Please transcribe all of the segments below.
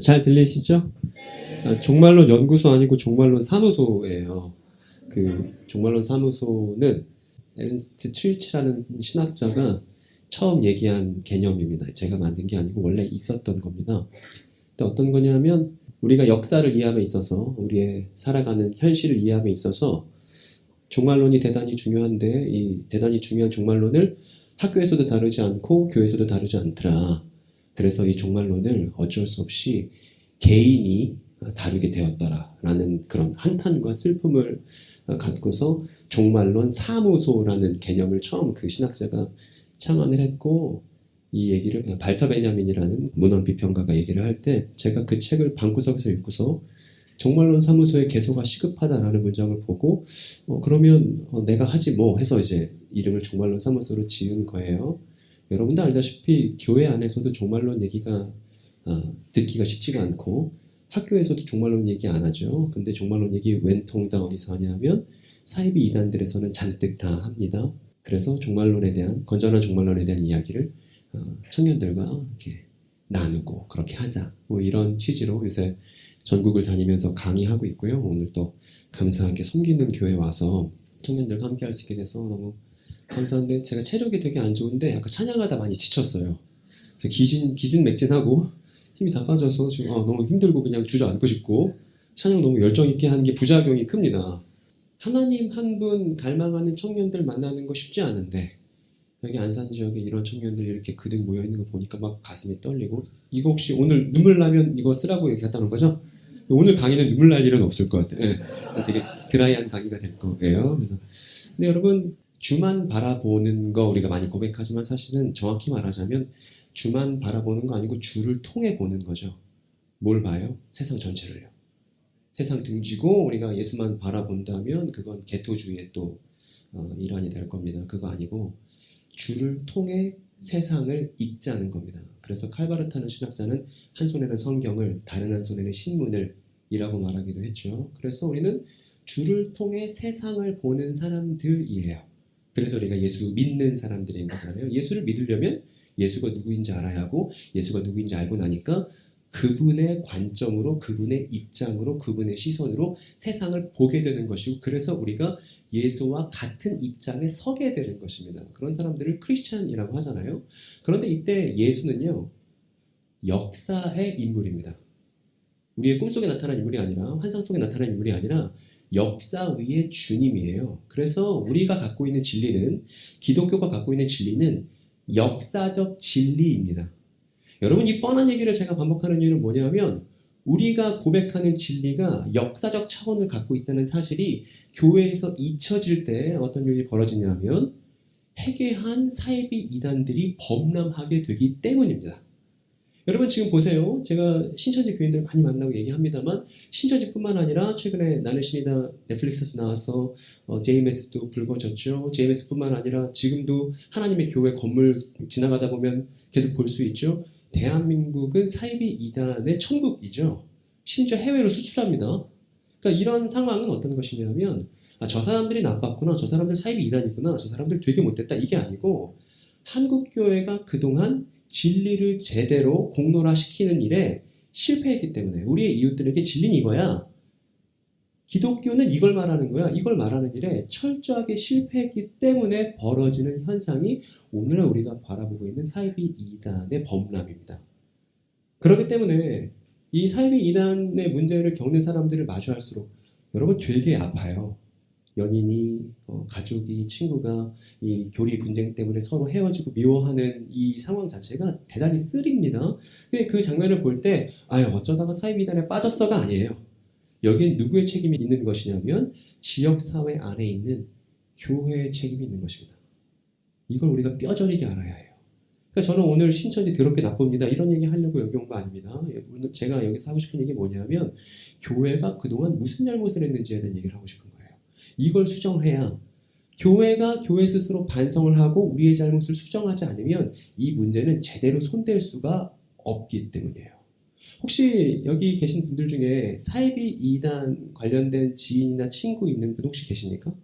잘 들리시죠? 종말론 연구소 아니고 종말론 사무소예요. 그 종말론 사무소는 에른스트 트릴치라는 신학자가 처음 얘기한 개념입니다. 제가 만든 게 아니고 원래 있었던 겁니다. 근데 어떤 거냐면 우리가 역사를 이해함에 있어서 우리의 살아가는 현실을 이해함에 있어서 종말론이 대단히 중요한데 이 대단히 중요한 종말론을 학교에서도 다루지 않고 교회에서도 다루지 않더라. 그래서 이 종말론을 어쩔 수 없이 개인이 다루게 되었더라라는 그런 한탄과 슬픔을 갖고서 종말론 사무소라는 개념을 처음 그 신학자가 창안을 했고, 이 얘기를 발터 베냐민이라는 문헌 비평가가 얘기를 할 때 제가 그 책을 방구석에서 읽고서 종말론 사무소의 개소가 시급하다라는 문장을 보고 그러면 내가 하지 뭐 해서 이제 이름을 종말론 사무소로 지은 거예요. 여러분도 알다시피 교회 안에서도 종말론 얘기가 듣기가 쉽지가 않고 학교에서도 종말론 얘기 안 하죠. 근데 종말론 얘기 웬통 다 어디서 하냐면 사이비 이단들에서는 잔뜩 다 합니다. 그래서 종말론에 대한 건전한 종말론에 대한 이야기를 청년들과 이렇게 나누고 그렇게 하자. 뭐 이런 취지로 요새 전국을 다니면서 강의하고 있고요. 오늘 또 감사하게 섬기는 교회 와서 청년들과 함께 할 수 있게 돼서 너무 감사한데 제가 체력이 되게 안 좋은데 약간 찬양하다 많이 지쳤어요. 기진맥진하고 힘이 다 빠져서 지금 너무 힘들고 그냥 주저앉고 싶고 찬양 너무 열정 있게 하는 게 부작용이 큽니다. 하나님 한 분 갈망하는 청년들 만나는 거 쉽지 않은데 여기 안산 지역에 이런 청년들이 이렇게 그득 모여있는 거 보니까 막 가슴이 떨리고 이거 혹시 오늘 눈물 나면 이거 쓰라고 얘기 갖다 놓은 거죠? 오늘 강의는 눈물 날 일은 없을 것 같아요. 네. 되게 드라이한 강의가 될 거예요. 그래서 근데 여러분 주만 바라보는 거 우리가 많이 고백하지만 사실은 정확히 말하자면 주만 바라보는 거 아니고 주를 통해 보는 거죠. 뭘 봐요? 세상 전체를요. 세상 등지고 우리가 예수만 바라본다면 그건 개토주의의 또 일환이 될 겁니다. 그거 아니고 주를 통해 세상을 읽자는 겁니다. 그래서 칼바르타는 신학자는 한 손에는 성경을 다른 한 손에는 신문을 이라고 말하기도 했죠. 그래서 우리는 주를 통해 세상을 보는 사람들이에요. 그래서 우리가 예수 믿는 사람들인 거잖아요. 예수를 믿으려면 예수가 누구인지 알아야 하고 예수가 누구인지 알고 나니까 그분의 관점으로 그분의 입장으로 그분의 시선으로 세상을 보게 되는 것이고 그래서 우리가 예수와 같은 입장에 서게 되는 것입니다. 그런 사람들을 크리스찬이라고 하잖아요. 그런데 이때 예수는요 역사의 인물입니다. 우리의 꿈속에 나타난 인물이 아니라 환상 속에 나타난 인물이 아니라 역사의 주님이에요. 그래서 우리가 갖고 있는 진리는 기독교가 갖고 있는 진리는 역사적 진리입니다. 여러분 이 뻔한 얘기를 제가 반복하는 이유는 뭐냐면 우리가 고백하는 진리가 역사적 차원을 갖고 있다는 사실이 교회에서 잊혀질 때 어떤 일이 벌어지냐면 해괴한 사이비 이단들이 범람하게 되기 때문입니다. 여러분 지금 보세요. 제가 신천지 교인들 많이 만나고 얘기합니다만 신천지뿐만 아니라 최근에 나는 신이다 넷플릭스에서 나와서 JMS도 불거졌죠. JMS뿐만 아니라 지금도 하나님의 교회 건물 지나가다 보면 계속 볼 수 있죠. 대한민국은 사이비 이단의 천국이죠. 심지어 해외로 수출합니다. 그러니까 이런 상황은 어떤 것이냐면 저 사람들이 나빴구나, 저 사람들 사이비 이단이구나, 저 사람들 되게 못됐다 이게 아니고 한국교회가 그동안 진리를 제대로 공론화시키는 일에 실패했기 때문에 우리의 이웃들에게 진리는 이거야. 기독교는 이걸 말하는 거야. 이걸 말하는 일에 철저하게 실패했기 때문에 벌어지는 현상이 오늘 우리가 바라보고 있는 사이비 이단의 범람입니다. 그렇기 때문에 이 사이비 이단의 문제를 겪는 사람들을 마주할수록 여러분 되게 아파요. 연인이, 가족이, 친구가 이 교리 분쟁 때문에 서로 헤어지고 미워하는 이 상황 자체가 대단히 쓰립니다. 근데 그 장면을 볼 때 어쩌다가 사이비 이단에 빠졌어가 아니에요. 여기엔 누구의 책임이 있는 것이냐면 지역사회 안에 있는 교회의 책임이 있는 것입니다. 이걸 우리가 뼈저리게 알아야 해요. 그러니까 저는 오늘 신천지 더럽게 나쁩니다. 이런 얘기 하려고 여기 온 거 아닙니다. 제가 여기서 하고 싶은 얘기 뭐냐면 교회가 그동안 무슨 잘못을 했는지에 대한 얘기를 하고 싶은 거예요. 이걸 수정해야 교회가 교회 스스로 반성을 하고 우리의 잘못을 수정하지 않으면 이 문제는 제대로 손댈 수가 없기 때문이에요. 혹시 여기 계신 분들 중에 사이비 이단 관련된 지인이나 친구 있는 분 혹시 계십니까?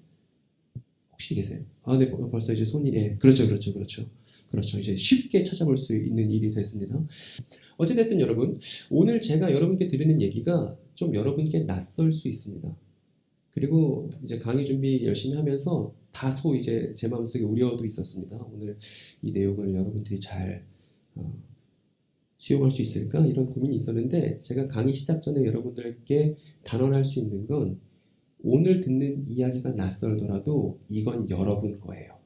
혹시 계세요? 네, 벌써 이제 손이, 그렇죠. 그렇죠. 이제 쉽게 찾아볼 수 있는 일이 됐습니다. 어찌됐든 여러분, 오늘 제가 여러분께 드리는 얘기가 좀 여러분께 낯설 수 있습니다. 그리고 이제 강의 준비 열심히 하면서 다소 이제 제 마음속에 우려도 있었습니다. 오늘 이 내용을 여러분들이 잘 수용할 수 있을까? 이런 고민이 있었는데 제가 강의 시작 전에 여러분들께 단언할 수 있는 건 오늘 듣는 이야기가 낯설더라도 이건 여러분 거예요.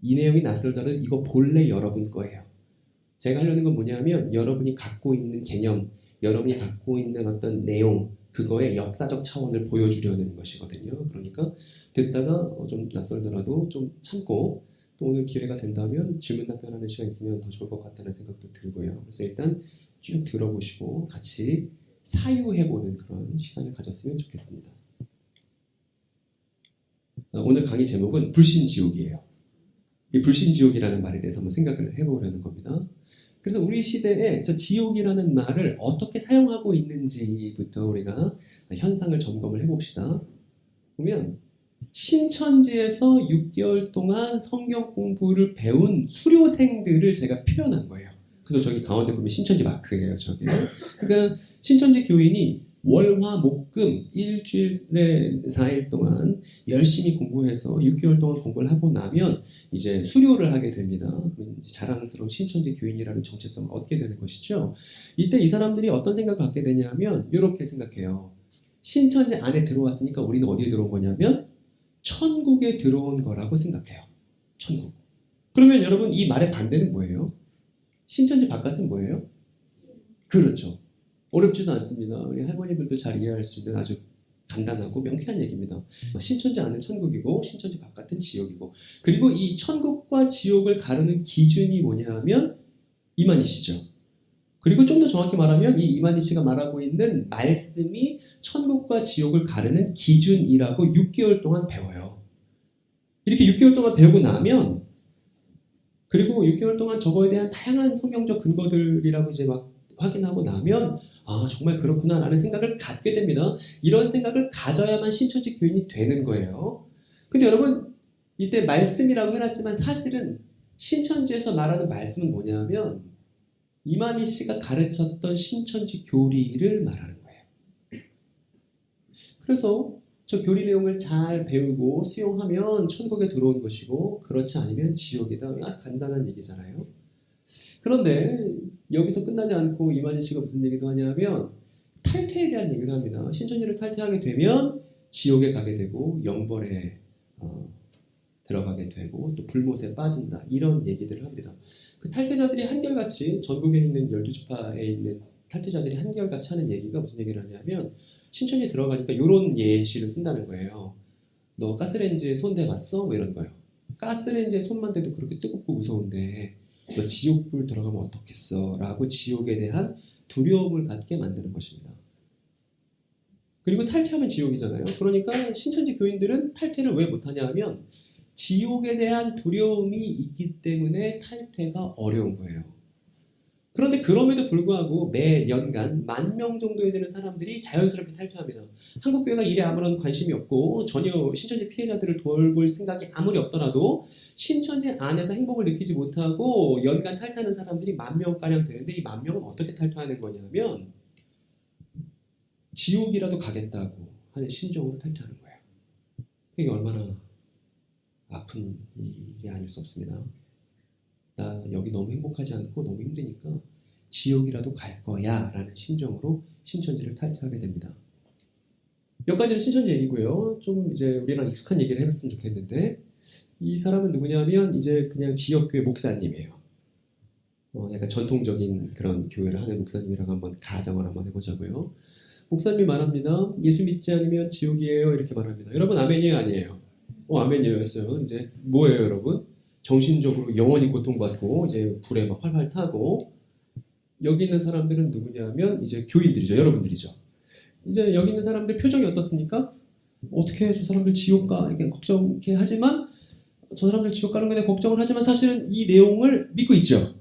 이 내용이 낯설더라도 이거 본래 여러분 거예요. 제가 하려는 건 뭐냐면 여러분이 갖고 있는 개념, 여러분이 갖고 있는 어떤 내용, 그거의 역사적 차원을 보여주려는 것이거든요. 그러니까 듣다가 좀 낯설더라도 좀 참고 또 오늘 기회가 된다면 질문 답변하는 시간 있으면 더 좋을 것 같다는 생각도 들고요. 그래서 일단 쭉 들어보시고 같이 사유해보는 그런 시간을 가졌으면 좋겠습니다. 오늘 강의 제목은 불신지옥이에요. 이 불신지옥이라는 말에 대해서 한번 생각을 해보려는 겁니다. 그래서 우리 시대에 저 지옥이라는 말을 어떻게 사용하고 있는지부터 우리가 현상을 점검을 해봅시다. 보면 신천지에서 6개월 동안 성경 공부를 배운 수료생들을 제가 표현한 거예요. 그래서 저기 가운데 보면 신천지 마크예요. 저기. 그러니까 신천지 교인이 월화 목금 일주일에 4일 동안 열심히 공부해서 6개월 동안 공부를 하고 나면 이제 수료를 하게 됩니다. 그럼 이제 자랑스러운 신천지 교인이라는 정체성을 얻게 되는 것이죠. 이때 이 사람들이 어떤 생각을 갖게 되냐면 이렇게 생각해요. 신천지 안에 들어왔으니까 우리는 어디에 들어온 거냐면 천국에 들어온 거라고 생각해요. 천국. 그러면 여러분 이 말의 반대는 뭐예요? 신천지 바깥은 뭐예요? 그렇죠. 어렵지도 않습니다. 우리 할머니들도 잘 이해할 수 있는 아주 간단하고 명쾌한 얘기입니다. 신천지 안은 천국이고 신천지 바깥은 지옥이고 그리고 이 천국과 지옥을 가르는 기준이 뭐냐면 이만희 씨죠. 그리고 좀 더 정확히 말하면 이 이만희 씨가 말하고 있는 말씀이 천국과 지옥을 가르는 기준이라고 6개월 동안 배워요. 이렇게 6개월 동안 배우고 나면 그리고 6개월 동안 저거에 대한 다양한 성경적 근거들이라고 이제 막 확인하고 나면 아 정말 그렇구나 라는 생각을 갖게 됩니다. 이런 생각을 가져야만 신천지 교인이 되는 거예요. 근데 여러분 이때 말씀이라고 해놨지만 사실은 신천지에서 말하는 말씀은 뭐냐면 이만희 씨가 가르쳤던 신천지 교리를 말하는 거예요. 그래서 저 교리 내용을 잘 배우고 수용하면 천국에 들어온 것이고 그렇지 않으면 지옥이다. 아주 간단한 얘기잖아요. 그런데 여기서 끝나지 않고 이만희 씨가 무슨 얘기도 하냐면 탈퇴에 대한 얘기를 합니다. 신천지를 탈퇴하게 되면 지옥에 가게 되고 영벌에 들어가게 되고 또 불못에 빠진다. 이런 얘기들을 합니다. 그 탈퇴자들이 한결같이 전국에 있는 12지파에 있는 탈퇴자들이 한결같이 하는 얘기가 무슨 얘기를 하냐면 신천지에 들어가니까 이런 예시를 쓴다는 거예요. 너 가스레인지에 손 대봤어? 뭐 이런 거예요. 가스레인지에 손만 대도 그렇게 뜨겁고 무서운데 너 지옥불 들어가면 어떻겠어? 라고 지옥에 대한 두려움을 갖게 만드는 것입니다. 그리고 탈퇴하면 지옥이잖아요. 그러니까 신천지 교인들은 탈퇴를 왜 못하냐 하면 지옥에 대한 두려움이 있기 때문에 탈퇴가 어려운 거예요. 그런데 그럼에도 불구하고 매년간 10,000명 정도에 되는 사람들이 자연스럽게 탈퇴합니다. 한국교회가 일에 아무런 관심이 없고 전혀 신천지 피해자들을 돌볼 생각이 아무리 없더라도 신천지 안에서 행복을 느끼지 못하고 연간 탈퇴하는 사람들이 10,000명가량 되는데 이 10,000명은 어떻게 탈퇴하는 거냐면 지옥이라도 가겠다고 하는 심정으로 탈퇴하는 거예요. 그게 얼마나 아픈 일이 아닐 수 없습니다. 나 여기 너무 행복하지 않고 너무 힘드니까 지옥이라도 갈 거야 라는 심정으로 신천지를 탈퇴하게 됩니다. 여기까지는 신천지 얘기고요. 좀 이제 우리랑 익숙한 얘기를 해봤으면 좋겠는데 이 사람은 누구냐면 이제 그냥 지역교회 목사님이에요. 약간 전통적인 그런 교회를 하는 목사님이라고 한번 가정을 한번 해보자고요. 목사님이 말합니다. 예수 믿지 않으면 지옥이에요. 이렇게 말합니다. 여러분 아멘이에요 아니에요? 아멘이에요 했어요. 이제 뭐예요 여러분? 정신적으로 영원히 고통받고 이제 불에 막 활활 타고 여기 있는 사람들은 누구냐면 이제 교인들이죠. 여러분들이죠. 이제 여기 있는 사람들 표정이 어떻습니까? 어떻게 저 사람들 지옥 가 이렇게 걱정해 하지만 저 사람들 지옥 가는 거에 걱정을 하지만 사실은 이 내용을 믿고 있죠.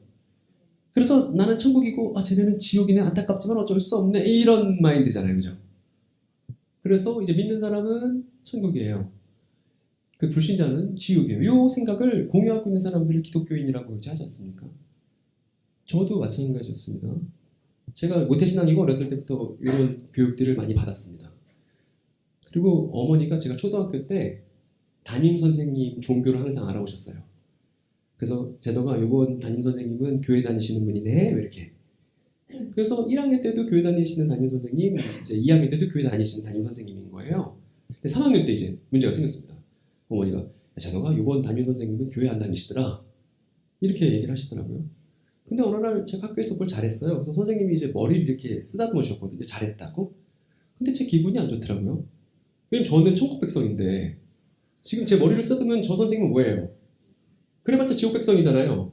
그래서 나는 천국이고 쟤네는 지옥이네 안타깝지만 어쩔 수 없네 이런 마인드잖아요. 그죠? 그래서 이제 믿는 사람은 천국이에요. 그 불신자는 지옥이에요. 이 생각을 공유하고 있는 사람들을 기독교인이라고 이제 하지 않습니까? 저도 마찬가지였습니다. 제가 모태신앙이고 어렸을 때부터 이런 교육들을 많이 받았습니다. 그리고 어머니가 제가 초등학교 때 담임 선생님 종교를 항상 알아오셨어요. 그래서 제도가 이번 담임 선생님은 교회 다니시는 분이네 이렇게. 그래서 1학년 때도 교회 다니시는 담임 선생님, 이제 2학년 때도 교회 다니시는 담임 선생님인 거예요. 근데 3학년 때 이제 문제가 생겼습니다. 어머니가 제도가 이번 담임 선생님은 교회 안 다니시더라 이렇게 얘기를 하시더라고요. 근데 어느 날 제가 학교에서 뭘 잘했어요. 그래서 선생님이 이제 머리를 이렇게 쓰다듬어 주셨거든요. 잘했다고. 근데 제 기분이 안 좋더라고요. 왜냐면 저는 천국백성인데 지금 제 머리를 쓰다듬으면 저 선생님은 뭐예요? 그래봤자 지옥백성이잖아요.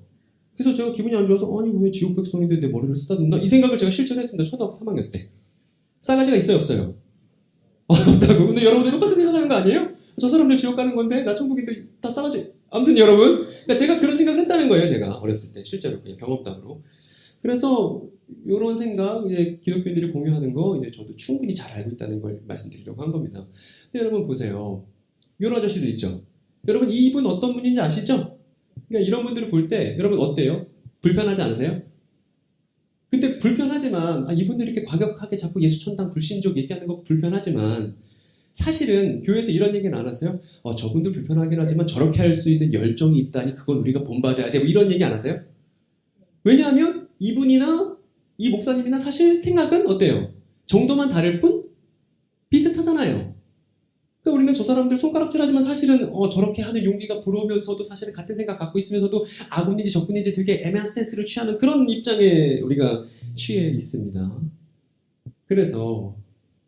그래서 제가 기분이 안 좋아서 아니 왜 지옥백성인데 내 머리를 쓰다듬나? 이 생각을 제가 실천했습니다. 초등학교 3학년 때. 싸가지가 있어요 없어요? 없다고. 근데 여러분들 똑같은 생각하는 거 아니에요? 저 사람들 지옥 가는 건데 나 천국인데 다 싸가지. 아무튼 여러분, 그러니까 제가 그런 생각을 했다는 거예요. 제가 어렸을 때 실제로 그냥 경험담으로. 그래서 이런 생각, 이제 기독교인들이 공유하는 거 이제 저도 충분히 잘 알고 있다는 걸 말씀드리려고 한 겁니다. 근데 여러분 보세요. 이런 아저씨들 있죠. 여러분 이분 어떤 분인지 아시죠? 그러니까 이런 분들을 볼 때 여러분 어때요? 불편하지 않으세요? 근데 불편하지만 이분들이 이렇게 과격하게 자꾸 예수천당 불신족 얘기하는 거 불편하지만 사실은 교회에서 이런 얘기는 안 하세요? 저분도 불편하긴 하지만 저렇게 할 수 있는 열정이 있다니 그건 우리가 본받아야 돼. 뭐 이런 얘기 안 하세요? 왜냐하면 이분이나 이 목사님이나 사실 생각은 어때요? 정도만 다를 뿐 비슷하잖아요. 그러니까 우리는 저 사람들 손가락질하지만 사실은 저렇게 하는 용기가 부러우면서도 사실은 같은 생각 갖고 있으면서도 아군인지 적군인지 되게 애매한 스탠스를 취하는 그런 입장에 우리가 취해 있습니다. 그래서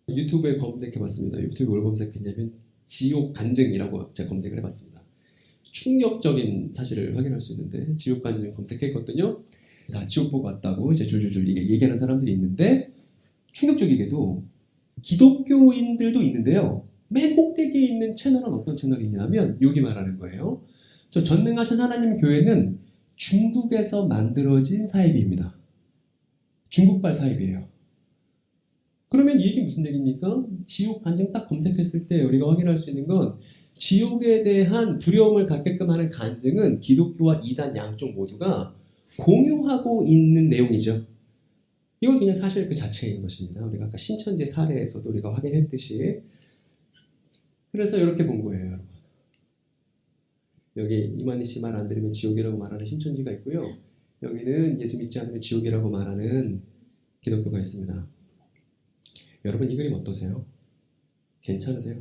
유튜브에 검색해봤습니다. 유튜브에 뭘 검색했냐면 지옥 간증이라고 제가 검색을 해봤습니다. 충격적인 사실을 확인할 수 있는데 지옥 간증 검색했거든요. 다 지옥 보고 왔다고 이제 줄줄줄 얘기하는 사람들이 있는데 충격적이게도 기독교인들도 있는데요. 맨 꼭대기에 있는 채널은 어떤 채널이냐면 여기 말하는 거예요. 저 전능하신 하나님 교회는 중국에서 만들어진 사이비입니다. 중국발 사이비예요. 그러면 이게 무슨 얘기입니까? 지옥 간증 딱 검색했을 때 우리가 확인할 수 있는 건 지옥에 대한 두려움을 갖게끔 하는 간증은 기독교와 이단 양쪽 모두가 공유하고 있는 내용이죠. 이건 그냥 사실 그 자체인 것입니다. 우리가 아까 신천지 사례에서도 우리가 확인했듯이. 그래서 이렇게 본 거예요, 여러분. 여기 이만희 씨 말 안 들으면 지옥이라고 말하는 신천지가 있고요. 여기는 예수 믿지 않으면 지옥이라고 말하는 기독교가 있습니다. 여러분 이 그림 어떠세요? 괜찮으세요?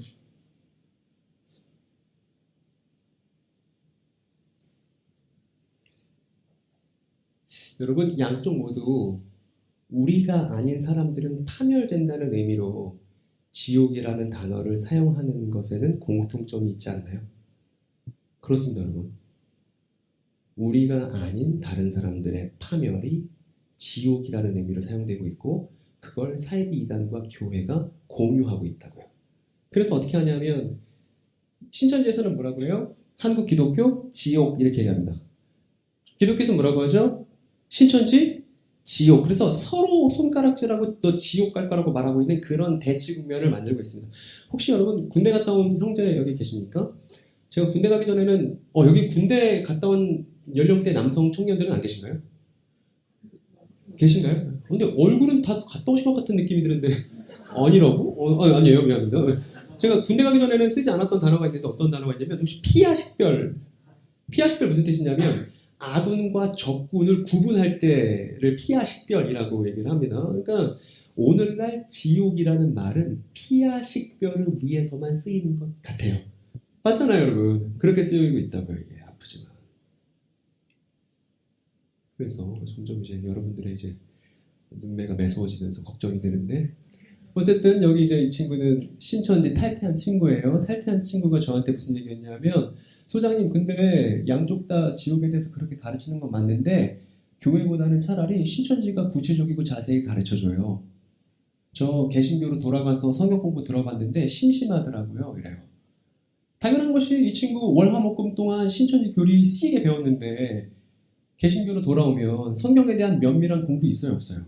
여러분 양쪽 모두 우리가 아닌 사람들은 파멸된다는 의미로 지옥이라는 단어를 사용하는 것에는 공통점이 있지 않나요? 그렇습니다, 여러분. 우리가 아닌 다른 사람들의 파멸이 지옥이라는 의미로 사용되고 있고 그걸 사이비 이단과 교회가 공유하고 있다고요. 그래서 어떻게 하냐면 신천지에서는 뭐라고 해요? 한국 기독교 지옥 이렇게 얘기합니다. 기독교에서 뭐라고 하죠? 신천지 지옥. 그래서 서로 손가락질하고 또 지옥 갈 거라고 말하고 있는 그런 대치 국면을 만들고 있습니다. 혹시 여러분 군대 갔다 온 형제 여기 계십니까? 제가 군대 가기 전에는 여기 군대 갔다 온 연령대 남성 청년들은 안 계신가요? 계신가요? 근데 얼굴은 다 갔다 오신 것 같은 느낌이 드는데 아니라고? 아니에요. 미안합니다. 제가 군대 가기 전에는 쓰지 않았던 단어가 있는데 어떤 단어가 있냐면 혹시 피아식별 무슨 뜻이냐면 아군과 적군을 구분할 때를 피아식별이라고 얘기를 합니다. 그러니까 오늘날 지옥이라는 말은 피아식별을 위해서만 쓰이는 것 같아요. 맞잖아요, 여러분. 그렇게 쓰이고 있다고요. 이게 아프지만. 그래서 점점 이제 여러분들의 이제 눈매가 매서워지면서 걱정이 되는데 어쨌든 여기 이제 이 친구는 신천지 탈퇴한 친구예요. 탈퇴한 친구가 저한테 무슨 얘기했냐면 소장님 근데 양쪽 다 지옥에 대해서 그렇게 가르치는 건 맞는데 교회보다는 차라리 신천지가 구체적이고 자세히 가르쳐줘요. 저 개신교로 돌아가서 성경 공부 들어봤는데 심심하더라고요. 이래요. 당연한 것이 이 친구 월화목금 동안 신천지 교리 C게 배웠는데 개신교로 돌아오면 성경에 대한 면밀한 공부 있어요 없어요?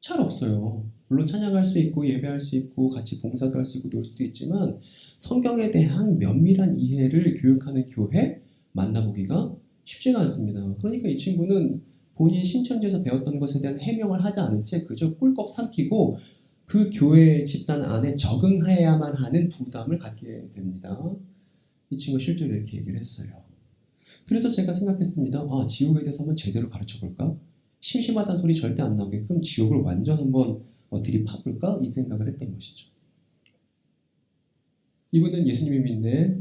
잘 없어요. 물론 찬양할 수 있고 예배할 수 있고 같이 봉사도 할 수 있고 놀 수도 있지만 성경에 대한 면밀한 이해를 교육하는 교회 만나보기가 쉽지가 않습니다. 그러니까 이 친구는 본인 신천지에서 배웠던 것에 대한 해명을 하지 않은 채 그저 꿀꺽 삼키고 그 교회 집단 안에 적응해야만 하는 부담을 갖게 됩니다. 이 친구가 실제로 이렇게 얘기를 했어요. 그래서 제가 생각했습니다. 지옥에 대해서 한번 제대로 가르쳐볼까? 심심하다는 소리 절대 안 나오게끔 지옥을 완전 한번 들이파볼까? 이 생각을 했던 것이죠. 이분은 예수님이 믿네.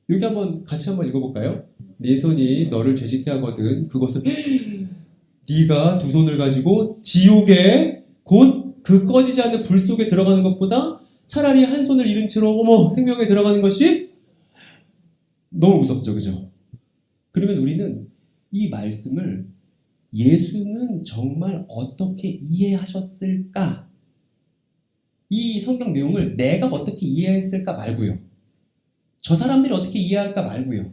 여기 한번 같이 한번 읽어볼까요? 네 손이 너를 죄짓게 하거든 그것은 네가 두 손을 가지고 지옥에 곧 그 꺼지지 않는 불 속에 들어가는 것보다 차라리 한 손을 잃은 채로 생명에 들어가는 것이 너무 무섭죠, 그죠? 그러면 우리는 이 말씀을 예수는 정말 어떻게 이해하셨을까? 이 성경 내용을 내가 어떻게 이해했을까 말고요. 저 사람들이 어떻게 이해할까 말고요.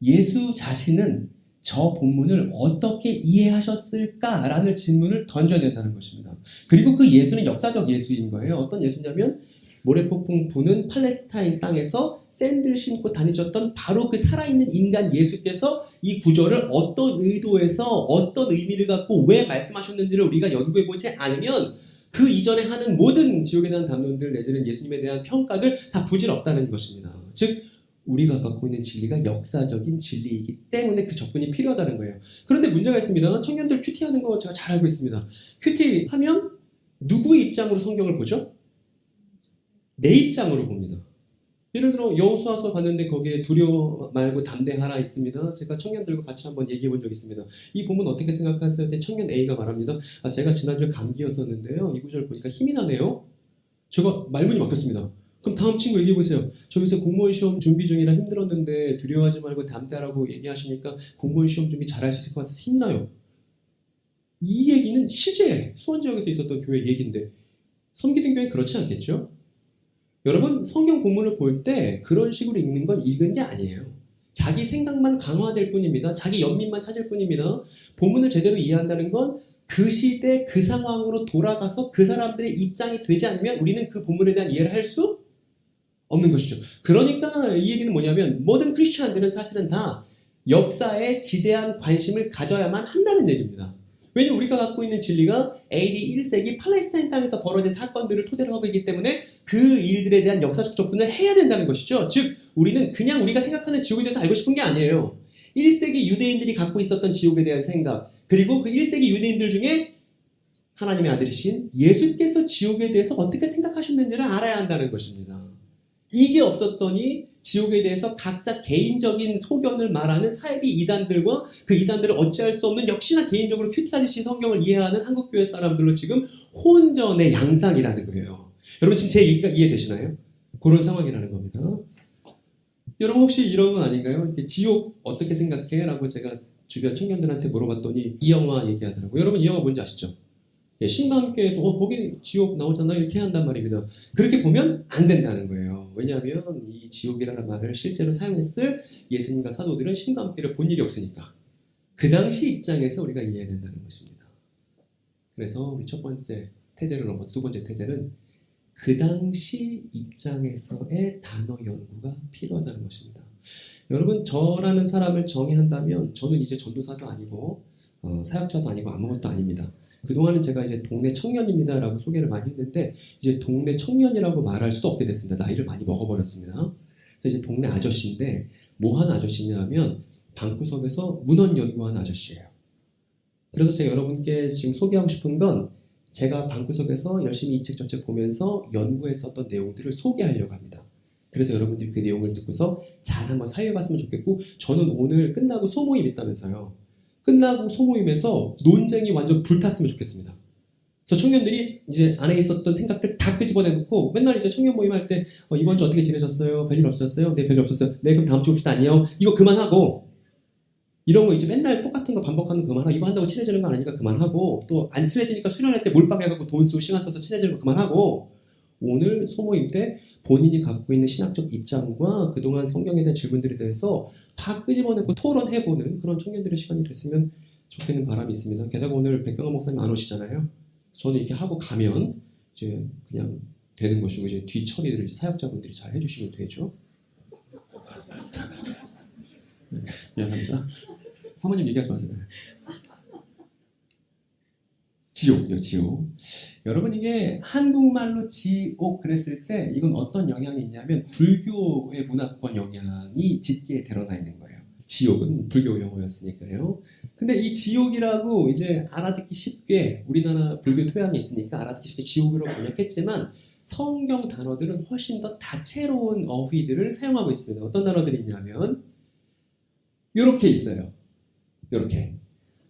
예수 자신은 저 본문을 어떻게 이해하셨을까라는 질문을 던져야 된다는 것입니다. 그리고 그 예수는 역사적 예수인 거예요. 어떤 예수냐면 모래폭풍 부는 팔레스타인 땅에서 샌들 신고 다니셨던 바로 그 살아있는 인간 예수께서 이 구절을 어떤 의도에서 어떤 의미를 갖고 왜 말씀하셨는지를 우리가 연구해보지 않으면 그 이전에 하는 모든 지옥에 대한 담론들 내지는 예수님에 대한 평가들 다 부질없다는 것입니다. 즉 우리가 갖고 있는 진리가 역사적인 진리이기 때문에 그 접근이 필요하다는 거예요. 그런데 문제가 있습니다. 청년들 큐티하는 거 제가 잘 알고 있습니다. 큐티하면 누구의 입장으로 성경을 보죠? 내 입장으로 봅니다. 예를 들어 여호수아서 봤는데 거기에 두려워 말고 담대하라 있습니다. 제가 청년들과 같이 한번 얘기해 본 적이 있습니다. 이 본문 어떻게 생각하세요? 때 청년 A가 말합니다. 제가 지난주에 감기였었는데요. 이 구절 보니까 힘이 나네요. 제가 말문이 막혔습니다. 그럼 다음 친구 얘기해 보세요. 저 요새 공무원 시험 준비 중이라 힘들었는데 두려워하지 말고 담대하라고 얘기하시니까 공무원 시험 준비 잘할 수 있을 것 같아서 힘나요. 이 얘기는 실제 수원 지역에서 있었던 교회 얘기인데 섬기던 교회는 그렇지 않겠죠? 여러분 성경 본문을 볼 때 그런 식으로 읽는 건 읽은 게 아니에요. 자기 생각만 강화될 뿐입니다. 자기 연민만 찾을 뿐입니다. 본문을 제대로 이해한다는 건 그 시대 그 상황으로 돌아가서 그 사람들의 입장이 되지 않으면 우리는 그 본문에 대한 이해를 할 수 없는 것이죠. 그러니까 이 얘기는 뭐냐면 모든 크리스천들은 사실은 다 역사에 지대한 관심을 가져야만 한다는 얘기입니다. 왜냐면 우리가 갖고 있는 진리가 AD 1세기 팔레스타인 땅에서 벌어진 사건들을 토대로 하고 있기 때문에 그 일들에 대한 역사적 접근을 해야 된다는 것이죠. 즉 우리는 그냥 우리가 생각하는 지옥에 대해서 알고 싶은 게 아니에요. 1세기 유대인들이 갖고 있었던 지옥에 대한 생각 그리고 그 1세기 유대인들 중에 하나님의 아들이신 예수께서 지옥에 대해서 어떻게 생각하셨는지를 알아야 한다는 것입니다. 이게 없었더니 지옥에 대해서 각자 개인적인 소견을 말하는 사이비 이단들과 그 이단들을 어찌할 수 없는 역시나 개인적으로 큐티하듯이 성경을 이해하는 한국교회 사람들로 지금 혼전의 양상이라는 거예요. 여러분 지금 제 얘기가 이해되시나요? 그런 상황이라는 겁니다. 여러분 혹시 이런 건 아닌가요? 이렇게 지옥 어떻게 생각해? 라고 제가 주변 청년들한테 물어봤더니 이 영화 얘기하더라고요. 여러분 이 영화 뭔지 아시죠? 신과 함께해서 거기 지옥 나오잖아 이렇게 한단 말입니다. 그렇게 보면 안 된다는 거예요. 왜냐하면 이 지옥이라는 말을 실제로 사용했을 예수님과 사도들은 신과 함께를 본 일이 없으니까 그 당시 입장에서 우리가 이해해야 된다는 것입니다. 그래서 우리 첫 번째 태제를 넘어서 두 번째 태제는 그 당시 입장에서의 단어 연구가 필요하다는 것입니다. 여러분 저라는 사람을 정의한다면 저는 이제 전도사도 아니고 사역자도 아니고 아무것도 아닙니다. 그동안은 제가 이제 동네 청년입니다 라고 소개를 많이 했는데 이제 동네 청년이라고 말할 수도 없게 됐습니다. 나이를 많이 먹어버렸습니다. 그래서 이제 동네 아저씨인데 뭐 하는 아저씨냐 하면 방구석에서 문헌 연구하는 아저씨예요. 그래서 제가 여러분께 지금 소개하고 싶은 건 제가 방구석에서 열심히 이 책 저 책 보면서 연구했었던 내용들을 소개하려고 합니다. 그래서 여러분들이 그 내용을 듣고서 잘 한번 사유해봤으면 좋겠고 저는 오늘 끝나고 소모임 있다면서요. 끝나고 소모임에서 논쟁이 완전 불탔으면 좋겠습니다. 그래서 청년들이 이제 안에 있었던 생각들 다 끄집어내놓고 맨날 이제 청년 모임 할 때 이번 주 어떻게 지내셨어요? 별일 없었어요? 네, 별일 없었어요. 네, 그럼 다음 주 봅시다. 안녕. 이거 그만하고 이런 거 이제 맨날 똑같은 거 반복하는 거 그만하고 이거 한다고 친해지는 거 아니니까 그만하고 또 안 친해지니까 수련회 때 몰빵해갖고 돈 쓰고 시간 써서 친해지는 거 그만하고 오늘 소모임 때 본인이 갖고 있는 신학적 입장과 그동안 성경에 대한 질문들에 대해서 다 끄집어내고 토론해보는 그런 청년들의 시간이 됐으면 좋겠는 바람이 있습니다. 게다가 오늘 백경환 목사님 안 오시잖아요. 저는 이렇게 하고 가면 이제 그냥 되는 것이고 이제 뒤 처리를 사역자분들이 잘 해주시면 되죠. 네, 미안합니다. 사모님 얘기하지 마세요. 지옥이요, 지옥. 여러분 이게 한국말로 지옥 그랬을 때 이건 어떤 영향이 있냐면 불교의 문화권 영향이 짙게 드러나 있는 거예요. 지옥은 불교 용어였으니까요. 근데 이 지옥이라고 이제 알아듣기 쉽게 우리나라 불교 토양이 있으니까 알아듣기 쉽게 지옥으로 번역했지만 성경 단어들은 훨씬 더 다채로운 어휘들을 사용하고 있습니다. 어떤 단어들이 있냐면 이렇게 있어요. 이렇게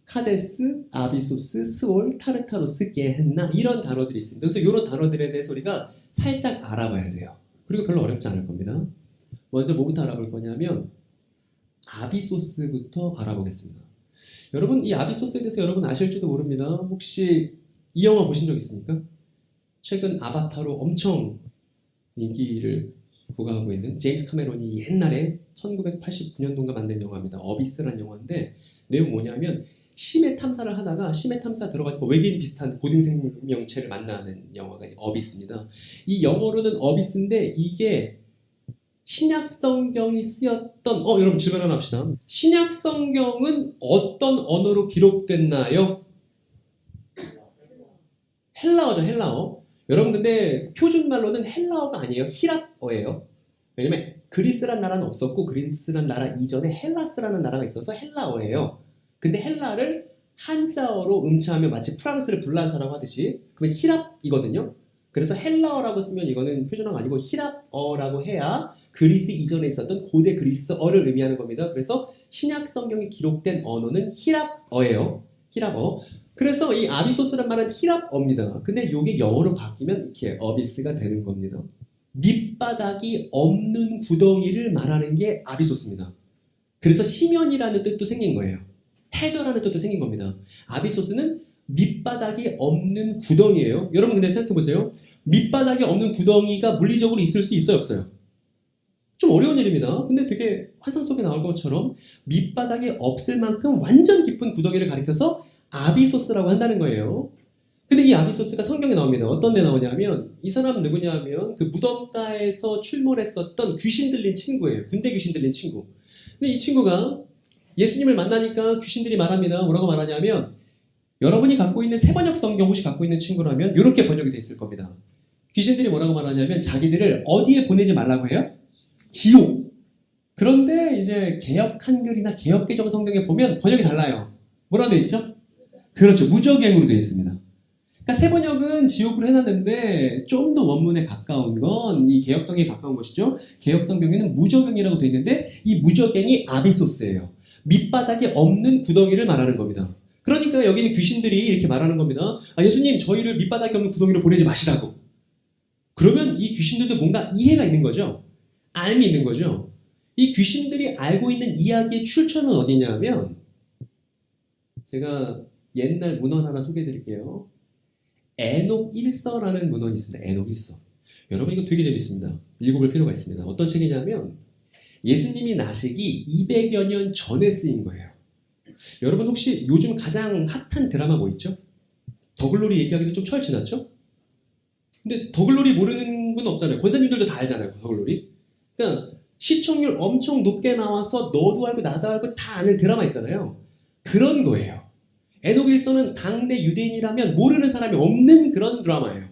하데스, 아비소스, 스올, 타르타로스, 게헨나 이런 단어들이 있습니다. 그래서 이런 단어들에 대해서 우리가 살짝 알아봐야 돼요. 그리고 별로 어렵지 않을 겁니다. 먼저 뭐부터 알아볼 거냐면 아비소스부터 알아보겠습니다. 여러분 이 아비소스에 대해서 여러분 아실지도 모릅니다. 혹시 이 영화 보신 적 있습니까? 최근 아바타로 엄청 인기를 부과하고 있는 제임스 카메론이 옛날에 1989년도인가 만든 영화입니다. 어비스라는 영화인데 내용 뭐냐면 심해 탐사를 하다가 심해 탐사 들어가니까 외계인 비슷한 고등 생명체를 만나는 영화가 어비스입니다. 이 영어로는 어비스인데 이게 신약 성경이 쓰였던 여러분 질문 하나 합시다. 신약 성경은 어떤 언어로 기록됐나요? 헬라어죠, 헬라어. 여러분 근데 표준말로는 헬라어가 아니에요. 히랍어예요. 왜냐면 그리스란 나라는 없었고 그리스란 나라 이전에 헬라스라는 나라가 있어서 헬라어예요. 근데 헬라를 한자어로 음치하면 마치 프랑스를 불란서라고 하듯이 그러면 히랍이거든요. 그래서 헬라어라고 쓰면 이거는 표준어가 아니고 히랍어라고 해야 그리스 이전에 있었던 고대 그리스어를 의미하는 겁니다. 그래서 신약 성경에 기록된 언어는 히랍어예요. 히랍어. 그래서 이 아비소스란 말은 히랍어입니다. 근데 이게 영어로 바뀌면 이렇게 어비스가 되는 겁니다. 밑바닥이 없는 구덩이를 말하는 게 아비소스입니다. 그래서 심연이라는 뜻도 생긴 거예요. 해저라는 뜻도 생긴 겁니다. 아비소스는 밑바닥이 없는 구덩이에요. 여러분 근데 생각해보세요. 밑바닥이 없는 구덩이가 물리적으로 있을 수 있어요, 없어요? 좀 어려운 일입니다. 근데 되게 환상 속에 나올 것처럼 밑바닥이 없을 만큼 완전 깊은 구덩이를 가리켜서 아비소스라고 한다는 거예요. 근데 이 아비소스가 성경에 나옵니다. 어떤 데 나오냐면 이 사람 누구냐면 그 무덤가에서 출몰했었던 귀신 들린 친구예요. 군대 귀신 들린 친구. 근데 이 친구가 예수님을 만나니까 귀신들이 말합니다. 뭐라고 말하냐면 여러분이 갖고 있는 새번역 성경 혹시 갖고 있는 친구라면 이렇게 번역이 되어 있을 겁니다. 귀신들이 뭐라고 말하냐면 자기들을 어디에 보내지 말라고 해요? 지옥. 그런데 이제 개역 한글이나 개역 개정 성경에 보면 번역이 달라요. 뭐라고 되어 있죠? 그렇죠. 무적행으로 되어 있습니다. 그러니까 새 번역은 지옥으로 해놨는데 좀 더 원문에 가까운 건 이 개역성에 가까운 것이죠. 개역 성경에는 무적행이라고 되어 있는데 이 무적행이 아비소스예요. 밑바닥에 없는 구덩이를 말하는 겁니다. 그러니까 여기는 귀신들이 이렇게 말하는 겁니다. 예수님 저희를 밑바닥에 없는 구덩이로 보내지 마시라고. 그러면 이 귀신들도 뭔가 이해가 있는 거죠. 알미 있는 거죠. 이 귀신들이 알고 있는 이야기의 출처는 어디냐면 제가 옛날 문헌 하나 소개해 드릴게요. 에녹 1서라는 문헌이 있습니다. 에녹 1서. 여러분 이거 되게 재밌습니다. 읽어볼 필요가 있습니다. 어떤 책이냐면 예수님이 나시기 200여 년 전에 쓰인 거예요. 여러분 혹시 요즘 가장 핫한 드라마 뭐 있죠? 더글로리 얘기하기도 좀 철 지났죠? 근데 더글로리 모르는 분 없잖아요. 권사님들도 다 알잖아요. 더글로리. 그러니까 시청률 엄청 높게 나와서 너도 알고 나도 알고 다 아는 드라마 있잖아요. 그런 거예요. 에녹 1서는 당대 유대인이라면 모르는 사람이 없는 그런 드라마예요.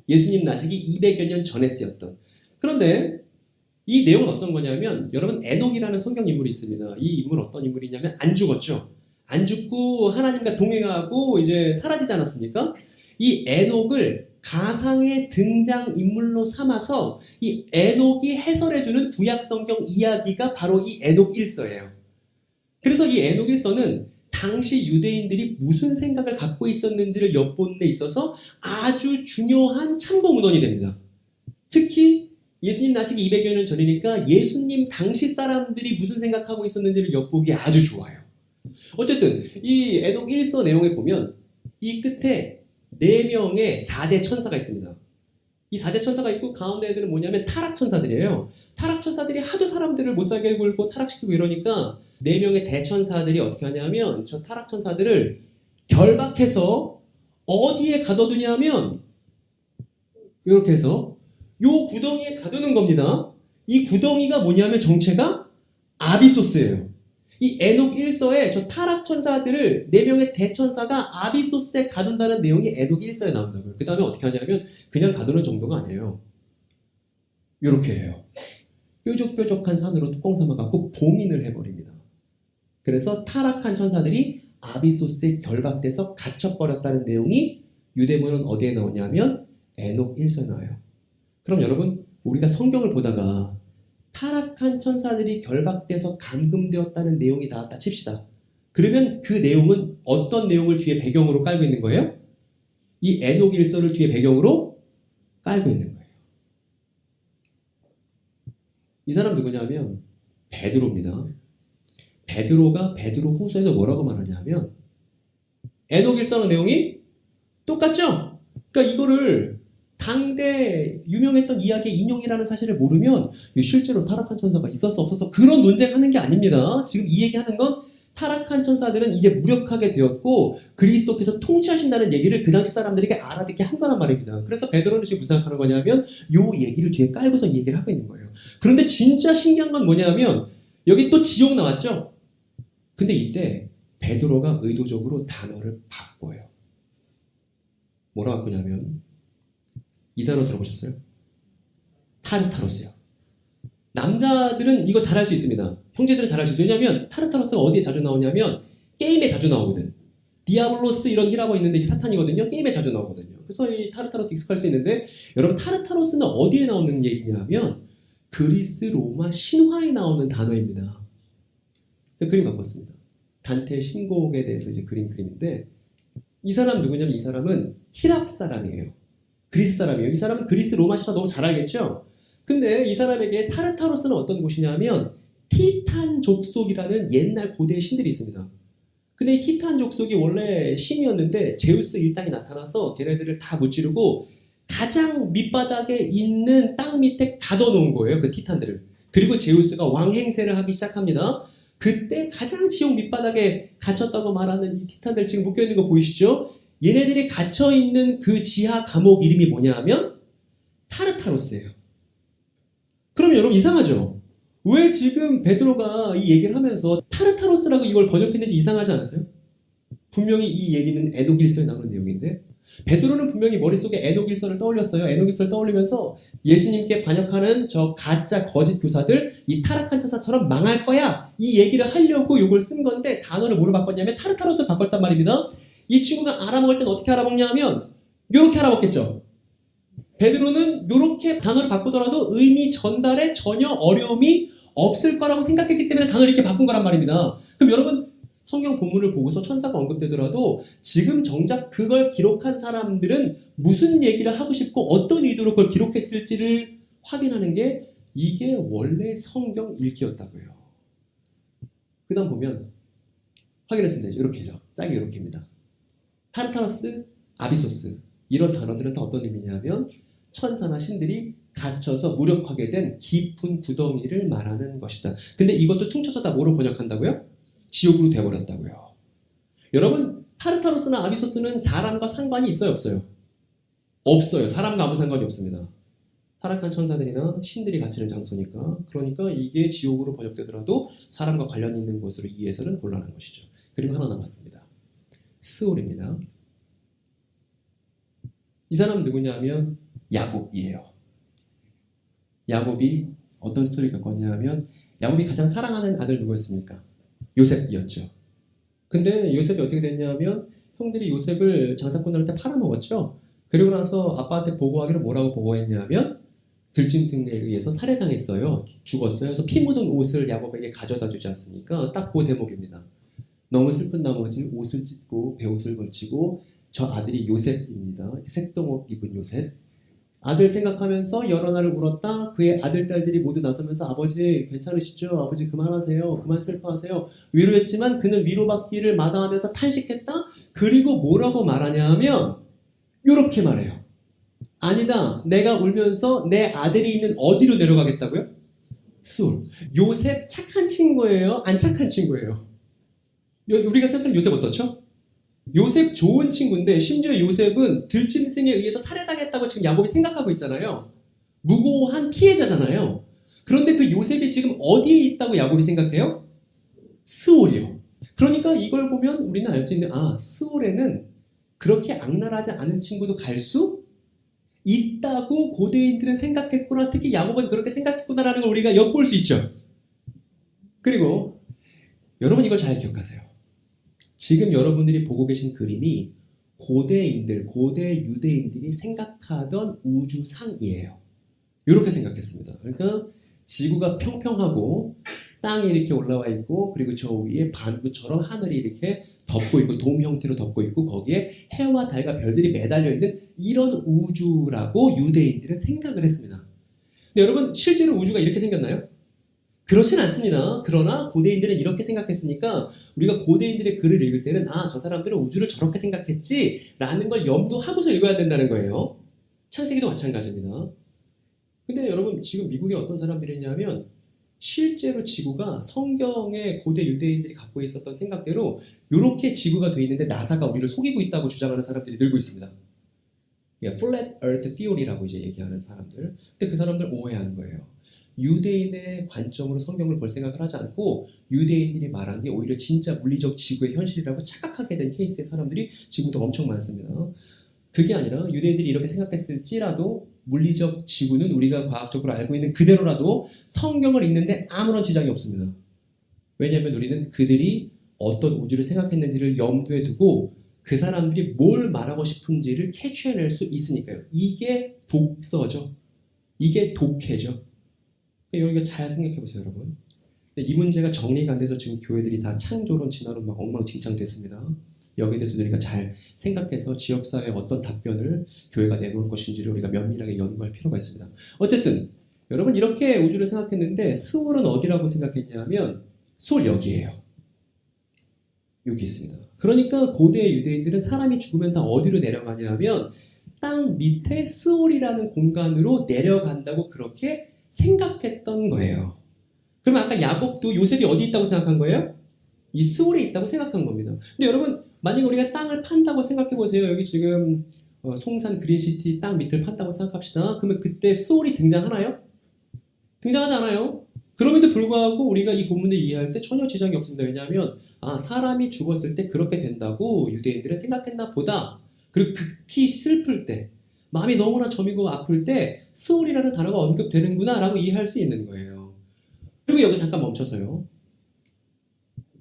예수님 나시기 200여 년 전에 쓰였던. 그런데 이 내용은 어떤 거냐면 여러분 에녹이라는 성경 인물이 있습니다. 이 인물 어떤 인물이냐면 안 죽었죠. 안 죽고 하나님과 동행하고 이제 사라지지 않았습니까? 이 에녹을 가상의 등장 인물로 삼아서 이 에녹이 해설해주는 구약 성경 이야기가 바로 이 에녹 1서예요. 그래서 이 에녹 1서는 당시 유대인들이 무슨 생각을 갖고 있었는지를 엿보는 데 있어서 아주 중요한 참고 문헌이 됩니다. 특히 예수님 나시기 200여 년 전이니까 예수님 당시 사람들이 무슨 생각하고 있었는지를 엿보기 아주 좋아요. 어쨌든 이 에녹 1서 내용에 보면 이 끝에 4명의 4대 천사가 있습니다. 이 4대 천사가 있고 가운데 애들은 뭐냐면 타락천사들이에요. 타락천사들이 하도 사람들을 못살게 굴고 타락시키고 이러니까 4명의 대천사들이 어떻게 하냐면 저 타락천사들을 결박해서 어디에 가둬두냐면 이렇게 해서 요 구덩이에 가두는 겁니다. 이 구덩이가 뭐냐면 정체가 아비소스예요. 이 에녹 1서에 저 타락 천사들을 4명의 대천사가 아비소스에 가둔다는 내용이 에녹 1서에 나온다고요. 그 다음에 어떻게 하냐면 그냥 가두는 정도가 아니에요. 이렇게 해요. 뾰족뾰족한 산으로 뚜껑 삼아갖고 봉인을 해버립니다. 그래서 타락한 천사들이 아비소스에 결박돼서 갇혀버렸다는 내용이 유대문은 어디에 나오냐면 에녹 1서에 나와요. 그럼 여러분 우리가 성경을 보다가 타락한 천사들이 결박돼서 감금되었다는 내용이 나왔다 칩시다. 그러면 그 내용은 어떤 내용을 뒤에 배경으로 깔고 있는 거예요? 이 에녹 1서를 뒤에 배경으로 깔고 있는 거예요. 이 사람 누구냐면 베드로입니다. 베드로가 베드로 후서에서 뭐라고 말하냐면 에녹 1서의 내용이 똑같죠? 그러니까 이거를 당대 유명했던 이야기의 인용이라는 사실을 모르면 실제로 타락한 천사가 있었어 없었어 그런 논쟁하는 게 아닙니다. 지금 이 얘기하는 건 타락한 천사들은 이제 무력하게 되었고 그리스도께서 통치하신다는 얘기를 그 당시 사람들에게 알아듣게 한 거란 말입니다. 그래서 베드로는 지금 무슨 생각하는 거냐면 요 얘기를 뒤에 깔고서 이 얘기를 하고 있는 거예요. 그런데 진짜 신기한 건 뭐냐면 여기 또 지옥 나왔죠? 근데 이때 베드로가 의도적으로 단어를 바꿔요. 뭐라 바꾸냐면 이 단어 들어보셨어요? 타르타로스요. 남자들은 이거 잘할 수 있습니다. 형제들은 잘할 수 있어요. 왜냐면 타르타로스가 어디에 자주 나오냐면 게임에 자주 나오거든. 디아블로스 이런 히라고 있는데 이게 사탄이거든요. 게임에 자주 나오거든요. 그래서 이 타르타로스 익숙할 수 있는데 여러분 타르타로스는 어디에 나오는 얘기냐면 그리스 로마 신화에 나오는 단어입니다. 그림 갖고 왔습니다. 단테 신곡에 대해서 이제 그림인데 이 사람 누구냐면 이 사람은 히랍 사람이에요. 그리스 사람이에요. 이 사람은 그리스 로마 신화 너무 잘 알겠죠? 근데 이 사람에게 타르타로스는 어떤 곳이냐면 티탄 족속이라는 옛날 고대 신들이 있습니다. 근데 이 티탄 족속이 원래 신이었는데 제우스 일당이 나타나서 걔네들을 다 무찌르고 가장 밑바닥에 있는 땅 밑에 가둬놓은 거예요. 그 티탄들을. 그리고 제우스가 왕 행세를 하기 시작합니다. 그때 가장 지옥 밑바닥에 갇혔다고 말하는 이 티탄들 지금 묶여있는 거 보이시죠? 얘네들이 갇혀있는 그 지하 감옥 이름이 뭐냐 하면 타르타로스예요. 그럼 여러분 이상하죠? 왜 지금 베드로가 이 얘기를 하면서 타르타로스라고 이걸 번역했는지 이상하지 않으세요? 분명히 이 얘기는 에녹 1서에 나오는 내용인데 베드로는 분명히 머릿속에 에녹 1서를 떠올렸어요. 에녹 1서를 떠올리면서 예수님께 반역하는 저 가짜 거짓 교사들 이 타락한 천사처럼 망할 거야 이 얘기를 하려고 이걸 쓴 건데 단어를 뭐로 바꿨냐면 타르타로스로 바꿨단 말입니다. 이 친구가 알아먹을 땐 어떻게 알아먹냐 하면 이렇게 알아먹겠죠. 베드로는 이렇게 단어를 바꾸더라도 의미 전달에 전혀 어려움이 없을 거라고 생각했기 때문에 단어를 이렇게 바꾼 거란 말입니다. 그럼 여러분 성경 본문을 보고서 천사가 언급되더라도 지금 정작 그걸 기록한 사람들은 무슨 얘기를 하고 싶고 어떤 의도로 그걸 기록했을지를 확인하는 게 이게 원래 성경 읽기였다고요. 그 다음 보면 확인했으면 되죠. 이렇게죠. 짝이 이렇게입니다. 타르타로스, 아비소스 이런 단어들은 다 어떤 의미냐면 천사나 신들이 갇혀서 무력하게 된 깊은 구덩이를 말하는 것이다. 근데 이것도 퉁쳐서 다 뭐로 번역한다고요? 지옥으로 돼버렸다고요. 여러분 타르타로스나 아비소스는 사람과 상관이 있어요? 없어요? 없어요. 사람과 아무 상관이 없습니다. 타락한 천사들이나 신들이 갇히는 장소니까. 그러니까 이게 지옥으로 번역되더라도 사람과 관련이 있는 것으로 이해해서는 곤란한 것이죠. 그리고 하나 남았습니다. 스올입니다. 이 사람은 누구냐면 야곱이에요. 야곱이 어떤 스토리 겪었냐 하면 야곱이 가장 사랑하는 아들 누구였습니까? 요셉이었죠. 근데 요셉이 어떻게 됐냐면 형들이 요셉을 장사꾼 할 때 팔아먹었죠. 그리고 나서 아빠한테 보고하기를 뭐라고 보고했냐면 들짐승에 의해서 살해당했어요. 죽었어요. 그래서 피 묻은 옷을 야곱에게 가져다 주지 않습니까? 딱 그 대목입니다. 너무 슬픈 나머지 옷을 찢고 베옷을 걸치고 저 아들이 요셉입니다. 색동옷 입은 요셉. 아들 생각하면서 여러 날을 울었다. 그의 아들, 딸들이 모두 나서면서 아버지 괜찮으시죠? 아버지 그만하세요. 그만 슬퍼하세요. 위로했지만 그는 위로받기를 마다하면서 탄식했다. 그리고 뭐라고 말하냐 하면 이렇게 말해요. 아니다. 내가 울면서 내 아들이 있는 어디로 내려가겠다고요? 스올. 요셉 착한 친구예요? 안 착한 친구예요? 우리가 생각하는 요셉 어떻죠? 요셉 좋은 친구인데 심지어 요셉은 들짐승에 의해서 살해당했다고 지금 야곱이 생각하고 있잖아요. 무고한 피해자잖아요. 그런데 그 요셉이 지금 어디에 있다고 야곱이 생각해요? 스올이요. 그러니까 이걸 보면 우리는 알 수 있는 스올에는 그렇게 악랄하지 않은 친구도 갈 수 있다고 고대인들은 생각했구나. 특히 야곱은 그렇게 생각했구나라는 걸 우리가 엿볼 수 있죠. 그리고 여러분 이걸 잘 기억하세요. 지금 여러분들이 보고 계신 그림이 고대인들, 고대 유대인들이 생각하던 우주상이에요. 이렇게 생각했습니다. 그러니까 지구가 평평하고 땅이 이렇게 올라와 있고 그리고 저 위에 반구처럼 하늘이 이렇게 덮고 있고 돔 형태로 덮고 있고 거기에 해와 달과 별들이 매달려 있는 이런 우주라고 유대인들은 생각을 했습니다. 근데 여러분 실제로 우주가 이렇게 생겼나요? 그렇진 않습니다. 그러나 고대인들은 이렇게 생각했으니까 우리가 고대인들의 글을 읽을 때는 저 사람들은 우주를 저렇게 생각했지라는 걸 염두하고서 읽어야 된다는 거예요. 창세기도 마찬가지입니다. 근데 여러분 지금 미국에 어떤 사람들이 있냐면 실제로 지구가 성경의 고대 유대인들이 갖고 있었던 생각대로 이렇게 지구가 돼 있는데 나사가 우리를 속이고 있다고 주장하는 사람들이 늘고 있습니다. Flat Earth Theory라고 이제 얘기하는 사람들. 근데 그 사람들 오해한 거예요. 유대인의 관점으로 성경을 볼 생각을 하지 않고 유대인들이 말한 게 오히려 진짜 물리적 지구의 현실이라고 착각하게 된 케이스의 사람들이 지금도 엄청 많습니다. 그게 아니라 유대인들이 이렇게 생각했을지라도 물리적 지구는 우리가 과학적으로 알고 있는 그대로라도 성경을 읽는데 아무런 지장이 없습니다. 왜냐하면 우리는 그들이 어떤 우주를 생각했는지를 염두에 두고 그 사람들이 뭘 말하고 싶은지를 캐치해낼 수 있으니까요. 이게 독서죠. 이게 독해죠. 이거 잘 생각해보세요, 여러분. 이 문제가 정리가 안 돼서 지금 교회들이 다 창조론, 진화론 막 엉망진창 됐습니다. 여기에 대해서 우리가 잘 생각해서 지역사회에 어떤 답변을 교회가 내놓을 것인지를 우리가 면밀하게 연구할 필요가 있습니다. 어쨌든 여러분 이렇게 우주를 생각했는데 스올은 어디라고 생각했냐면 스올 여기예요. 여기 있습니다. 그러니까 고대 유대인들은 사람이 죽으면 다 어디로 내려가냐면 땅 밑에 스올이라는 공간으로 내려간다고 그렇게 생각했던 거예요. 그러면 아까 야곱도 요셉이 어디 있다고 생각한 거예요? 이 스올에 있다고 생각한 겁니다. 근데 여러분 만약에 우리가 땅을 판다고 생각해보세요. 여기 지금 송산 그린시티 땅 밑을 판다고 생각합시다. 그러면 그때 스올이 등장하나요? 등장하지 않아요. 그럼에도 불구하고 우리가 이 본문을 이해할 때 전혀 지장이 없습니다. 왜냐하면 사람이 죽었을 때 그렇게 된다고 유대인들은 생각했나 보다. 그리고 극히 슬플 때 마음이 너무나 저미고 아플 때 스올이라는 단어가 언급되는구나 라고 이해할 수 있는 거예요. 그리고 여기 잠깐 멈춰서요.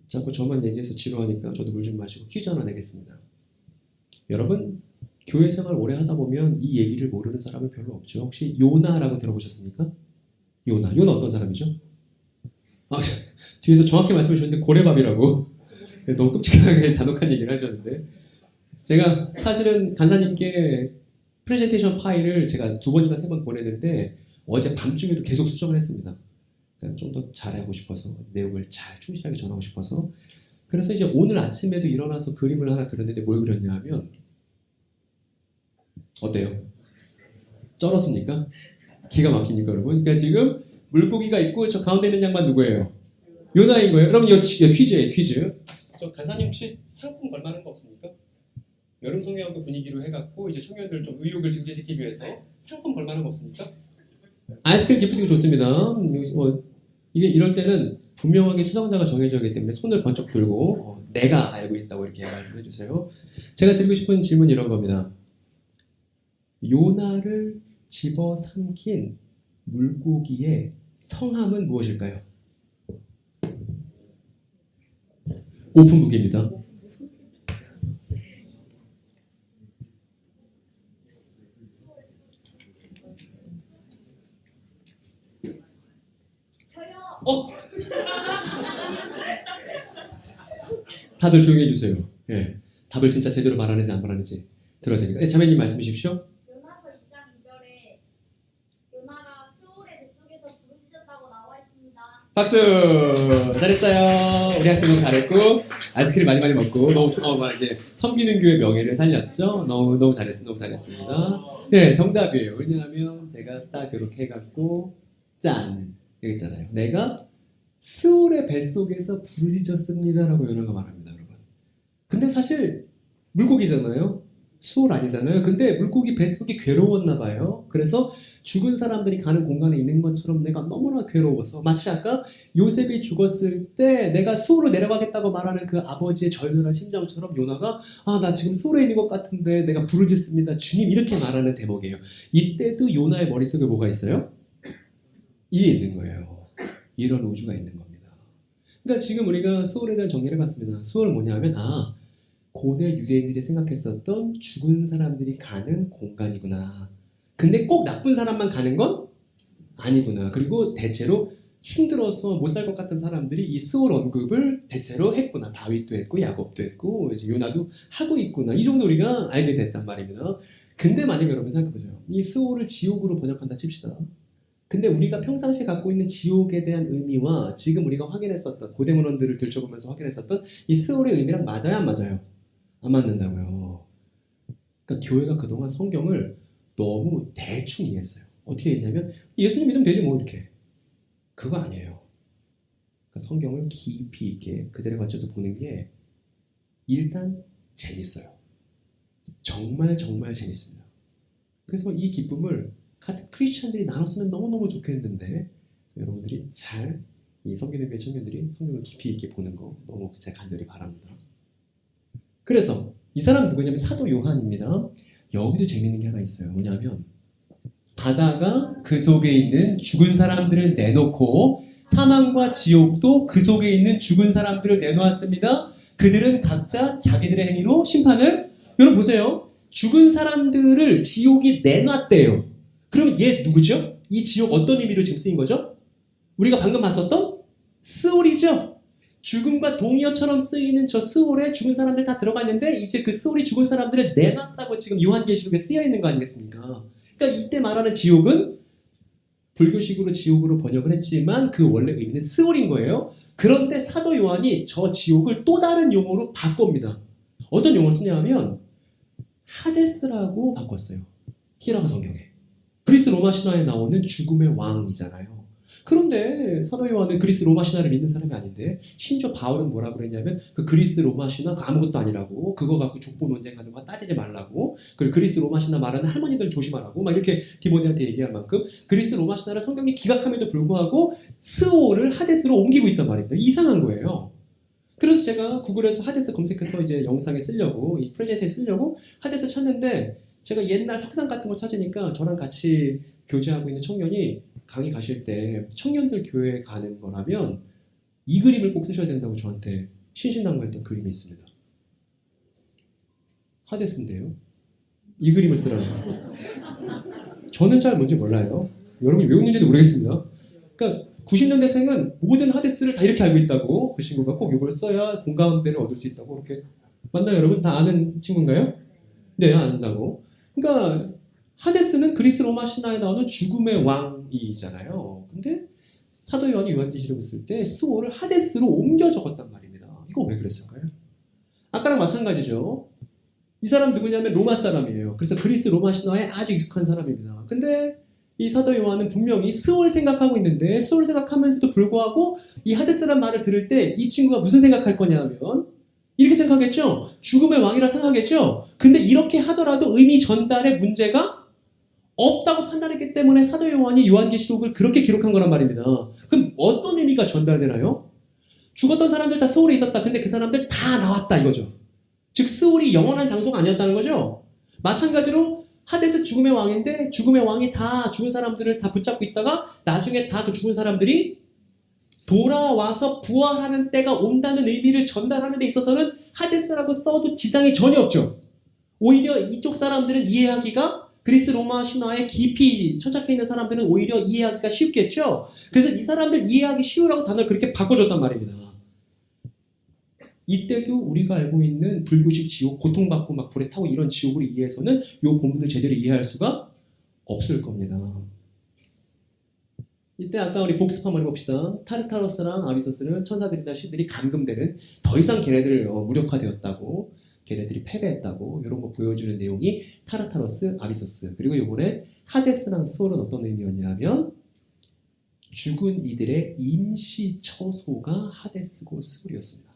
자꾸 저만 얘기해서 지루하니까 저도 물 좀 마시고 퀴즈 하나 내겠습니다. 여러분 교회 생활 오래 하다 보면 이 얘기를 모르는 사람은 별로 없죠. 혹시 요나라고 들어보셨습니까? 요나 어떤 사람이죠? 뒤에서 정확히 말씀해 주셨는데 고래밥이라고 너무 끔찍하게 잔혹한 얘기를 하셨는데 제가 사실은 간사님께 프레젠테이션 파일을 제가 2번인가 3번 보냈는데 어제 밤중에도 계속 수정을 했습니다. 그러니까 좀 더 잘하고 싶어서 내용을 잘 충실하게 전하고 싶어서 그래서 이제 오늘 아침에도 일어나서 그림을 하나 그렸는데 뭘 그렸냐 하면 어때요? 쩔었습니까? 기가 막힙니까 여러분? 그러니까 지금 물고기가 있고 저 가운데 있는 양반 누구예요? 요나인 거예요. 그럼 이거 퀴즈예요, 퀴즈. 저 간사님 혹시 상품 걸만한 거 없습니까? 여름 성경학교 분위기로 해갖고 이제 청년들 좀 의욕을 증진시키기 위해서 상품 걸만한 거 없습니까? 아이스크림 기프팅 좋습니다. 이게 이럴 때는 분명하게 수상자가 정해져야 하기 때문에 손을 번쩍 들고 내가 알고 있다고 이렇게 말씀해 주세요. 제가 드리고 싶은 질문이 이런 겁니다. 요나를 집어삼킨 물고기의 성함은 무엇일까요? 오픈 북입니다. 다들 조용히 해주세요. 예, 답을 진짜 제대로 말하는지 안 말하는지 들어야 되니까. 자매님 말씀하십시오. 요나서 2장 2절에 요나가 스올의 뱃속에서 부르짖었다고 나와 있습니다. 박수! 잘했어요. 우리 학생 너무 잘했고 아이스크림 많이 먹고 너무 이제 섬기는 교회 명예를 살렸죠. 너무 잘했어, 너무 잘했습니다. 네, 정답이에요. 왜냐하면 제가 딱 이렇게 해갖고 짠 여기 있잖아요. 내가 스올의 뱃속에서 부르짖었습니다라고 요나가 말합니다, 여러분. 근데 사실 물고기잖아요. 수월 아니잖아요. 근데 물고기 뱃속이 괴로웠나 봐요. 그래서 죽은 사람들이 가는 공간에 있는 것처럼 내가 너무나 괴로워서 마치 아까 요셉이 죽었을 때 내가 수월로 내려가겠다고 말하는 그 아버지의 절절한 심정처럼 요나가 나 지금 수월에 있는 것 같은데 내가 부르짖습니다. 주님 이렇게 말하는 대목이에요. 이때도 요나의 머릿속에 뭐가 있어요? 이에 있는 거예요. 이런 우주가 있는 겁니다. 그러니까 지금 우리가 수월에 대한 정리를 해봤습니다. 수월 뭐냐면 고대 유대인들이 생각했었던 죽은 사람들이 가는 공간이구나. 근데 꼭 나쁜 사람만 가는 건 아니구나. 그리고 대체로 힘들어서 못 살 것 같은 사람들이 이 스월 언급을 대체로 했구나. 다윗도 했고 야곱도 했고 이제 요나도 하고 있구나. 이 정도 우리가 알게 됐단 말입니다. 근데 만약 여러분 생각해보세요. 이 스월을 지옥으로 번역한다 칩시다. 근데 우리가 평상시에 갖고 있는 지옥에 대한 의미와 지금 우리가 확인했었던 고대 문헌들을 들춰보면서 확인했었던 이 스월의 의미랑 맞아요, 안 맞아요? 안 맞는다고요. 그러니까 교회가 그동안 성경을 너무 대충 이해했어요. 어떻게 했냐면 예수님 믿으면 되지 뭐 이렇게. 그거 아니에요. 그러니까 성경을 깊이 있게 그들에 관해서 보는 게 일단 재밌어요. 정말 정말 재밌습니다. 그래서 이 기쁨을 같은 크리스천들이 나눴으면 너무너무 좋겠는데 여러분들이 잘 이 성경의 교회 청년들이 성경을 깊이 있게 보는 거 너무 제가 간절히 바랍니다. 그래서 이 사람 누구냐면 사도 요한입니다. 여기도 재밌는 게 하나 있어요. 뭐냐면 바다가 그 속에 있는 죽은 사람들을 내놓고 사망과 지옥도 그 속에 있는 죽은 사람들을 내놓았습니다. 그들은 각자 자기들의 행위로 심판을 여러분 보세요. 죽은 사람들을 지옥이 내놨대요. 그럼 얘 누구죠? 이 지옥 어떤 의미로 지금 쓰인 거죠? 우리가 방금 봤었던 스올이죠. 죽음과 동의어처럼 쓰이는 저 스올에 죽은 사람들 다 들어가 있는데 이제 그 스올이 죽은 사람들을 내놨다고 지금 요한계시록에 쓰여 있는 거 아니겠습니까? 그러니까 이때 말하는 지옥은 불교식으로 지옥으로 번역을 했지만 그 원래 의미는 스올인 거예요. 그런데 사도 요한이 저 지옥을 또 다른 용어로 바꿉니다. 어떤 용어를 쓰냐면 하데스라고 바꿨어요. 히라가 성경에. 그리스 로마 신화에 나오는 죽음의 왕이잖아요. 그런데 사도 요한은 그리스 로마 신화를 믿는 사람이 아닌데 심지어 바울은 뭐라고 그랬냐면 그 그리스 로마 신화 아무것도 아니라고 그거 갖고 족보 논쟁하는 거 따지지 말라고 그리고 그리스 로마 신화 말하는 할머니들 조심하라고 막 이렇게 디모데한테 얘기할 만큼 그리스 로마 신화를 성경이 기각함에도 불구하고 스오를 하데스로 옮기고 있단 말입니다. 이상한 거예요. 그래서 제가 구글에서 하데스 검색해서 이제 영상에 쓰려고 이 프레젠트에 쓰려고 하데스 찾는데 제가 옛날 석상 같은 거 찾으니까 저랑 같이 교제하고 있는 청년이 강의 가실 때 청년들 교회에 가는 거라면 이 그림을 꼭 쓰셔야 된다고 저한테 신신당부했던 그림이 있습니다. 하데스인데요. 이 그림을 쓰라는 거예요. 저는 잘 뭔지 몰라요. 여러분이 왜 웃는지도 모르겠습니다. 그러니까 90년대생은 모든 하데스를 다 이렇게 알고 있다고 그 친구가 꼭 이걸 써야 공감대를 얻을 수 있다고 그렇게 맞나요 여러분? 다 아는 친구인가요? 네, 안다고. 그러니까 하데스는 그리스 로마 신화에 나오는 죽음의 왕이잖아요. 근데 사도 요한이 요한계시록을 쓸 때 스오를 하데스로 옮겨 적었단 말입니다. 이거 왜 그랬을까요? 아까랑 마찬가지죠. 이 사람 누구냐면 로마 사람이에요. 그래서 그리스 로마 신화에 아주 익숙한 사람입니다. 근데 이 사도 요한은 분명히 스올 생각하고 있는데 스올 생각하면서도 불구하고 이 하데스란 말을 들을 때 이 친구가 무슨 생각할 거냐면 이렇게 생각하겠죠? 죽음의 왕이라 생각하겠죠? 근데 이렇게 하더라도 의미 전달에 문제가 없다고 판단했기 때문에 사도 요한이 요한계시록을 그렇게 기록한 거란 말입니다. 그럼 어떤 의미가 전달되나요? 죽었던 사람들 다 스올에 있었다. 근데 그 사람들 다 나왔다 이거죠. 즉 스올이 영원한 장소가 아니었다는 거죠. 마찬가지로 하데스 죽음의 왕인데 죽음의 왕이 다 죽은 사람들을 다 붙잡고 있다가 나중에 다 그 죽은 사람들이 돌아와서 부활하는 때가 온다는 의미를 전달하는 데 있어서는 하데스라고 써도 지장이 전혀 없죠. 오히려 이쪽 사람들은 이해하기가 그리스 로마 신화에 깊이 천착해 있는 사람들은 오히려 이해하기가 쉽겠죠. 그래서 이 사람들 이해하기 쉬우라고 단어를 그렇게 바꿔줬단 말입니다. 이때도 우리가 알고 있는 불교식 지옥, 고통받고 막 불에 타고 이런 지옥을 이해해서는 이 본문을 제대로 이해할 수가 없을 겁니다. 이때 아까 우리 복습 한번 해봅시다. 타르타로스랑 아비소스는 천사들이나 신들이 감금되는 더 이상 걔네들 무력화되었다고 걔네들이 패배했다고 이런 거 보여주는 내용이 타르타로스, 아비소스 그리고 이번에 하데스랑 스올은 어떤 의미였냐면 죽은 이들의 임시 처소가 하데스고 스올이었습니다.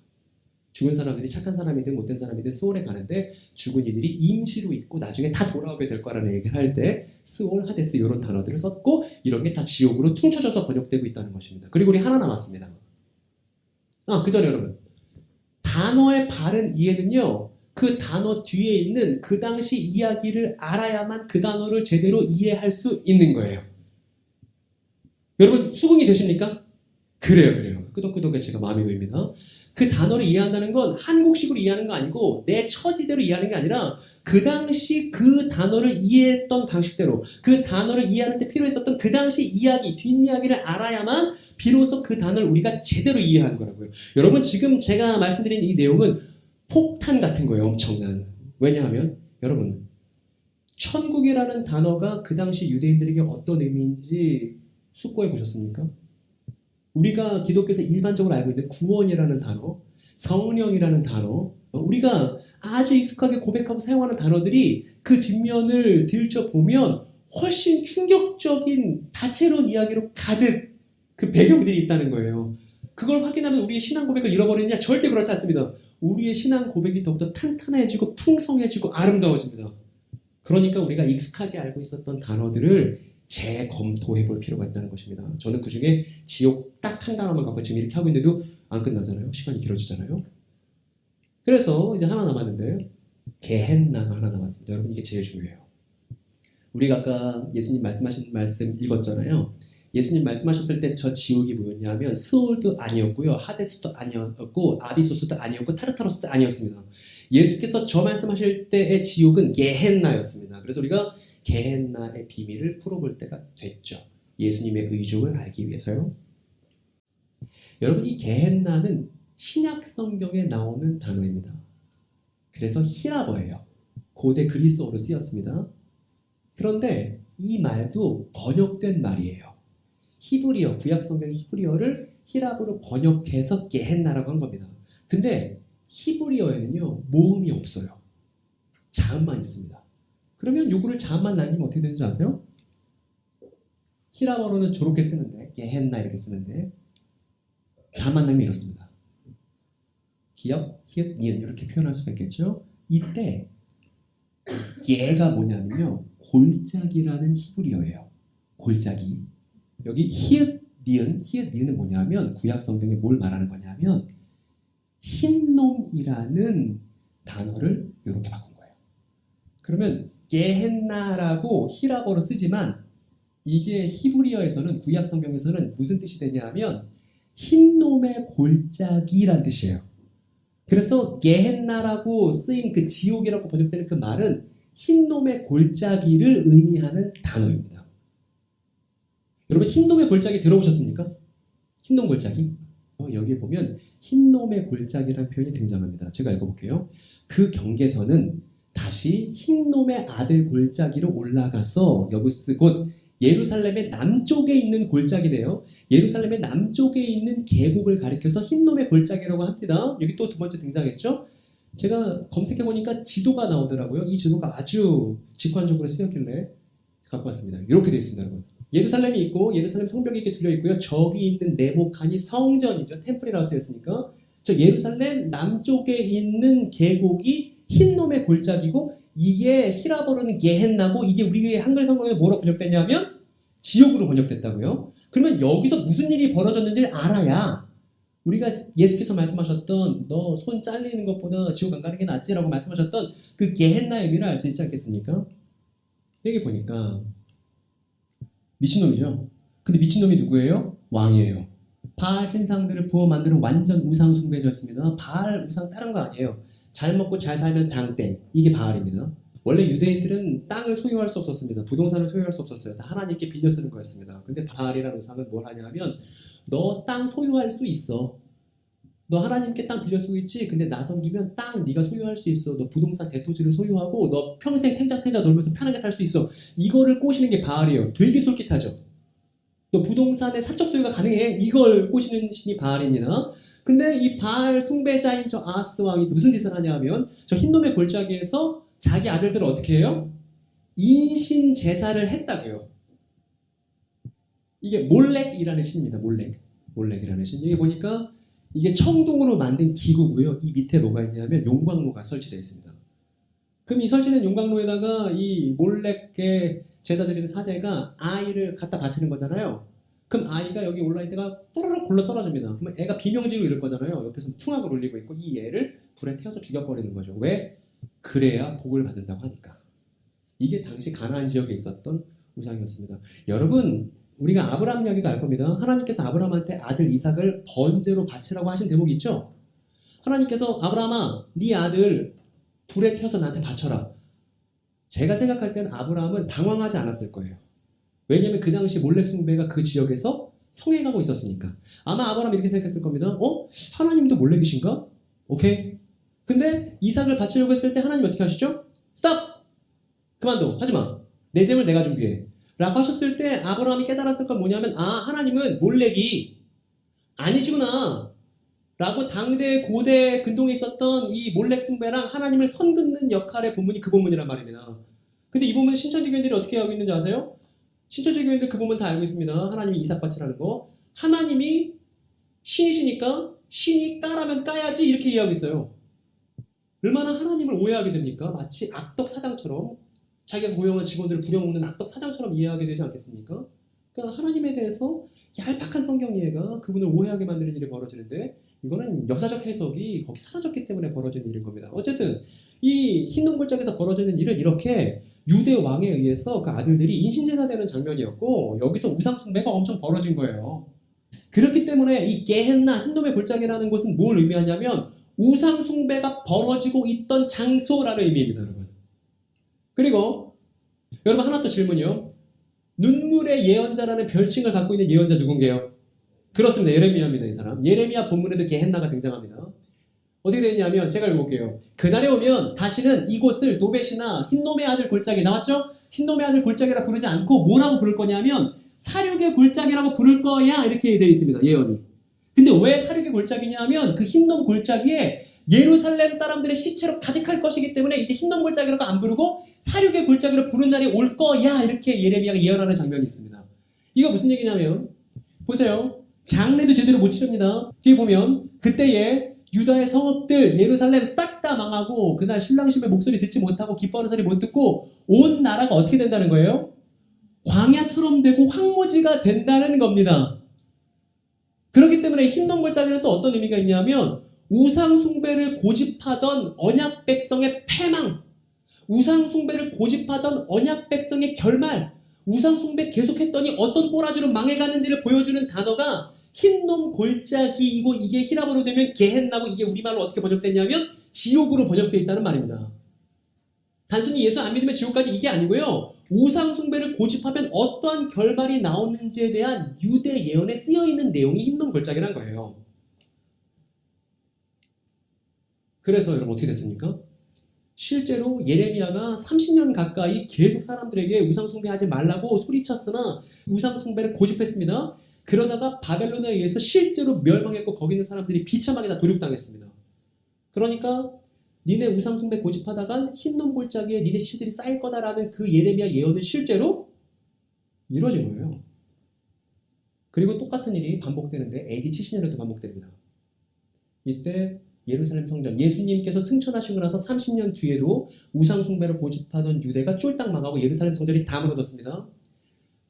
죽은 사람들이 착한 사람이든 못된 사람이든 스올에 가는데 죽은 이들이 임시로 있고 나중에 다 돌아오게 될 거라는 얘기를 할 때 스올, 하데스 이런 단어들을 썼고 이런 게 다 지옥으로 퉁쳐져서 번역되고 있다는 것입니다. 그리고 우리 하나 남았습니다. 그 전에 여러분 단어의 바른 이해는요. 그 단어 뒤에 있는 그 당시 이야기를 알아야만 그 단어를 제대로 이해할 수 있는 거예요. 여러분 수긍이 되십니까? 그래요. 끄덕끄덕해 제가 마음이 보입니다. 그 단어를 이해한다는 건 한국식으로 이해하는 거 아니고 내 처지대로 이해하는 게 아니라 그 당시 그 단어를 이해했던 방식대로 그 단어를 이해하는 데 필요했었던 그 당시 이야기, 뒷이야기를 알아야만 비로소 그 단어를 우리가 제대로 이해하는 거라고요. 여러분 지금 제가 말씀드린 이 내용은 폭탄 같은 거예요. 엄청난. 왜냐하면 여러분 천국이라는 단어가 그 당시 유대인들에게 어떤 의미인지 숙고해 보셨습니까? 우리가 기독교에서 일반적으로 알고 있는 구원이라는 단어, 성령이라는 단어, 우리가 아주 익숙하게 고백하고 사용하는 단어들이 그 뒷면을 들춰보면 훨씬 충격적인 다채로운 이야기로 가득 그 배경들이 있다는 거예요. 그걸 확인하면 우리의 신앙 고백을 잃어버리느냐? 절대 그렇지 않습니다. 우리의 신앙 고백이 더욱더 탄탄해지고 풍성해지고 아름다워집니다. 그러니까 우리가 익숙하게 알고 있었던 단어들을 재검토해 볼 필요가 있다는 것입니다. 저는 그 중에 지옥 딱 한 단어만 갖고 지금 이렇게 하고 있는데도 안 끝나잖아요. 시간이 길어지잖아요. 그래서 이제 하나 남았는데 게헨나가 하나 남았습니다. 여러분 이게 제일 중요해요. 우리가 아까 예수님 말씀하신 말씀 읽었잖아요. 예수님 말씀하셨을 때 저 지옥이 뭐였냐면 스올도 아니었고요. 하데스도 아니었고 아비소스도 아니었고 타르타로스도 아니었습니다. 예수께서 저 말씀하실 때의 지옥은 게헨나였습니다. 그래서 우리가 게헨나의 비밀을 풀어볼 때가 됐죠. 예수님의 의중을 알기 위해서요. 여러분 이 게헨나는 신약 성경에 나오는 단어입니다. 그래서 히라버예요. 고대 그리스어로 쓰였습니다. 그런데 이 말도 번역된 말이에요. 히브리어, 구약 성경 히브리어를 히랍어로 번역해서 게헨나라고 한 겁니다. 근데 히브리어에는요 모음이 없어요. 자음만 있습니다. 그러면 요거를 자음만 남기면 어떻게 되는지 아세요? 히라버로는 저렇게 쓰는데 게헨나 이렇게 쓰는데 자음만 남기면 이렇습니다. 기역, 히읗, 니은 이렇게 표현할 수가 있겠죠? 이때 얘가 뭐냐면요 골짜기라는 히브리어예요. 골짜기. 여기 히읗, 니은은 뭐냐면 구약 성경에 뭘 말하는 거냐면 흰놈이라는 단어를 이렇게 바꾼 거예요. 그러면 게헨나라고 히라버로 쓰지만 이게 히브리어에서는 구약 성경에서는 무슨 뜻이 되냐면 흰놈의 골짜기란 뜻이에요. 그래서 게헨나라고 쓰인 그 지옥이라고 번역되는 그 말은 흰놈의 골짜기를 의미하는 단어입니다. 여러분 흰놈의 골짜기 들어보셨습니까? 흰놈 골짜기? 여기 보면 흰놈의 골짜기라는 표현이 등장합니다. 제가 읽어볼게요. 그 경계선은 다시 흰놈의 아들 골짜기로 올라가서 여부스 곧 예루살렘의 남쪽에 있는 골짜기네요. 예루살렘의 남쪽에 있는 계곡을 가리켜서 흰놈의 골짜기라고 합니다. 여기 또 두 번째 등장했죠. 제가 검색해보니까 지도가 나오더라고요. 이 지도가 아주 직관적으로 쓰였길래 갖고 왔습니다. 이렇게 되어 있습니다, 여러분. 예루살렘이 있고 예루살렘 성벽이 이렇게 들려 있고요. 저기 있는 네모칸이 성전이죠. 템플이라고 쓰였으니까 저 예루살렘 남쪽에 있는 계곡이 흰놈의 골짜기고 이게 히라버로는 게헨나고 이게 우리의 한글 성경에 뭐로 번역됐냐면 지옥으로 번역됐다고요. 그러면 여기서 무슨 일이 벌어졌는지를 알아야 우리가 예수께서 말씀하셨던 너 손 잘리는 것보다 지옥 안 가는 게 낫지라고 말씀하셨던 그 게헨나의 의미를 알 수 있지 않겠습니까? 여기 보니까 미친놈이죠. 근데 미친놈이 누구예요? 왕이에요. 바알 신상들을 부어 만드는 완전 우상 숭배자였습니다. 바알 우상 다른 거 아니에요. 잘 먹고 잘 살면 장땡. 이게 바알입니다. 원래 유대인들은 땅을 소유할 수 없었습니다. 부동산을 소유할 수 없었어요. 다 하나님께 빌려 쓰는 거였습니다. 근데 바알이라는 우상은 뭘 하냐면 너 땅 소유할 수 있어. 너 하나님께 땅 빌려 쓰고 있지? 근데 나 섬기면 땅 네가 소유할 수 있어. 너 부동산 대토지를 소유하고 너 평생 탱자탱자 놀면서 편하게 살 수 있어. 이거를 꼬시는 게 바알이에요. 되게 솔깃하죠. 너 부동산의 사적 소유가 가능해. 이걸 꼬시는 신이 바알입니다. 근데 이 바알 숭배자인 저 아하스 왕이 무슨 짓을 하냐면 저 흰놈의 골짜기에서 자기 아들들을 어떻게 해요? 인신 제사를 했다고요. 이게 몰렉이라는 신입니다. 몰렉이라는 신. 여기 보니까 이게 청동으로 만든 기구고요. 이 밑에 뭐가 있냐면 용광로가 설치되어 있습니다. 그럼 이 설치된 용광로에다가 이 몰래게 제사 드리는 사제가 아이를 갖다 바치는 거잖아요. 그럼 아이가 여기 올라있 때가 또르륵 굴러 떨어집니다. 그러면 애가 비명지르고 이럴 거잖아요. 옆에서 풍악을 울리고 있고 이 애를 불에 태워서 죽여버리는 거죠. 왜? 그래야 복을 받는다고 하니까. 이게 당시 가나안 지역에 있었던 우상이었습니다. 여러분, 우리가 아브라함 이야기도 알 겁니다. 하나님께서 아브라함한테 아들 이삭을 번제로 바치라고 하신 대목이 있죠. 하나님께서 아브라함아, 네 아들 불에 태워서 나한테 바쳐라. 제가 생각할 때는 아브라함은 당황하지 않았을 거예요. 왜냐하면 그 당시 몰렉 숭배가 그 지역에서 성행하고 있었으니까. 아마 아브라함이 이렇게 생각했을 겁니다. 하나님도 몰렉이신가? 오케이. 근데 이삭을 바치려고 했을 때 하나님 어떻게 하시죠? 스탑! 그만둬. 하지마. 내 재물 내가 준비해. 라고 하셨을 때 아브라함이 깨달았을 건 뭐냐면 하나님은 몰렉이 아니시구나. 라고 당대 고대 근동에 있었던 이 몰렉 숭배랑 하나님을 선긋는 역할의 본문이 그 본문이란 말입니다. 근데 이 본문 신천지 교인들이 어떻게 하고 있는지 아세요? 신천지 교인들 그 본문 다 알고 있습니다. 하나님이 이삭 바치라는 거. 하나님이 신이시니까 신이 까라면 까야지 이렇게 이해하고 있어요. 얼마나 하나님을 오해하게 됩니까? 마치 악덕 사장처럼 자기가 고용한 직원들을 부려먹는 악덕 사장처럼 이해하게 되지 않겠습니까? 그러니까 하나님에 대해서 얄팍한 성경 이해가 그분을 오해하게 만드는 일이 벌어지는데 이거는 역사적 해석이 거기 사라졌기 때문에 벌어지는 일인 겁니다. 어쨌든 이 흰동굴짝에서 벌어지는 일은 이렇게 유대 왕에 의해서 그 아들들이 인신제사되는 장면이었고 여기서 우상숭배가 엄청 벌어진 거예요. 그렇기 때문에 이 게헨나 흰놈의 골짜기라는 곳은 뭘 의미하냐면 우상숭배가 벌어지고 있던 장소라는 의미입니다, 여러분. 그리고 여러분 하나 또 질문이요. 눈물의 예언자라는 별칭을 갖고 있는 예언자 누군가요? 그렇습니다. 예레미야입니다. 이 사람. 예레미야 본문에도 게헨나가 등장합니다. 어떻게 되냐면 제가 읽어볼게요. 그날에 오면 다시는 이곳을 도벳이나 흰놈의 아들 골짜기 나왔죠? 흰놈의 아들 골짜기라 부르지 않고 뭐라고 부를 거냐면 사륙의 골짜기라고 부를 거야 이렇게 되어 있습니다. 예언이. 근데 왜 사륙의 골짜기냐면 그 흰놈 골짜기에 예루살렘 사람들의 시체로 가득할 것이기 때문에 이제 흰놈 골짜기라고 안 부르고 사륙의 골짜기로 부른 날이 올 거야 이렇게 예레미야가 예언하는 장면이 있습니다. 이거 무슨 얘기냐면 보세요. 장례도 제대로 못 치릅니다. 뒤에 보면 그때에 유다의 성읍들 예루살렘 싹 다 망하고 그날 신랑심의 목소리 듣지 못하고 기뻐하는 소리 못 듣고 온 나라가 어떻게 된다는 거예요? 광야처럼 되고 황무지가 된다는 겁니다. 그렇기 때문에 흰놈 골짜기는 또 어떤 의미가 있냐면 우상 숭배를 고집하던 언약 백성의 패망, 우상 숭배를 고집하던 언약 백성의 결말, 우상 숭배 계속했더니 어떤 꼬라지로 망해가는지를 보여주는 단어가 흰놈 골짜기이고 이게 히라보로 되면 게헨나고 이게 우리말로 어떻게 번역됐냐면 지옥으로 번역되어 있다는 말입니다. 단순히 예수 안 믿으면 지옥까지 이게 아니고요. 우상 숭배를 고집하면 어떠한 결말이 나오는지에 대한 유대 예언에 쓰여있는 내용이 흰놈 골짜기란 거예요. 그래서 여러분 어떻게 됐습니까? 실제로 예레미야가 30년 가까이 계속 사람들에게 우상 숭배하지 말라고 소리쳤으나 우상 숭배를 고집했습니다. 그러다가 바벨론에 의해서 실제로 멸망했고 거기 있는 사람들이 비참하게 다 도륙당했습니다. 그러니까 니네 우상 숭배 고집하다간 흰놈 골짜기에 니네 시들이 쌓일 거다라는 그 예레미야 예언은 실제로 이루어진 거예요. 그리고 똑같은 일이 반복되는데 AD 70년에도 반복됩니다. 이때 예루살렘 성전, 예수님께서 승천하시고 나서 30년 뒤에도 우상 숭배를 고집하던 유대가 쫄딱 망하고 예루살렘 성전이 다 무너졌습니다.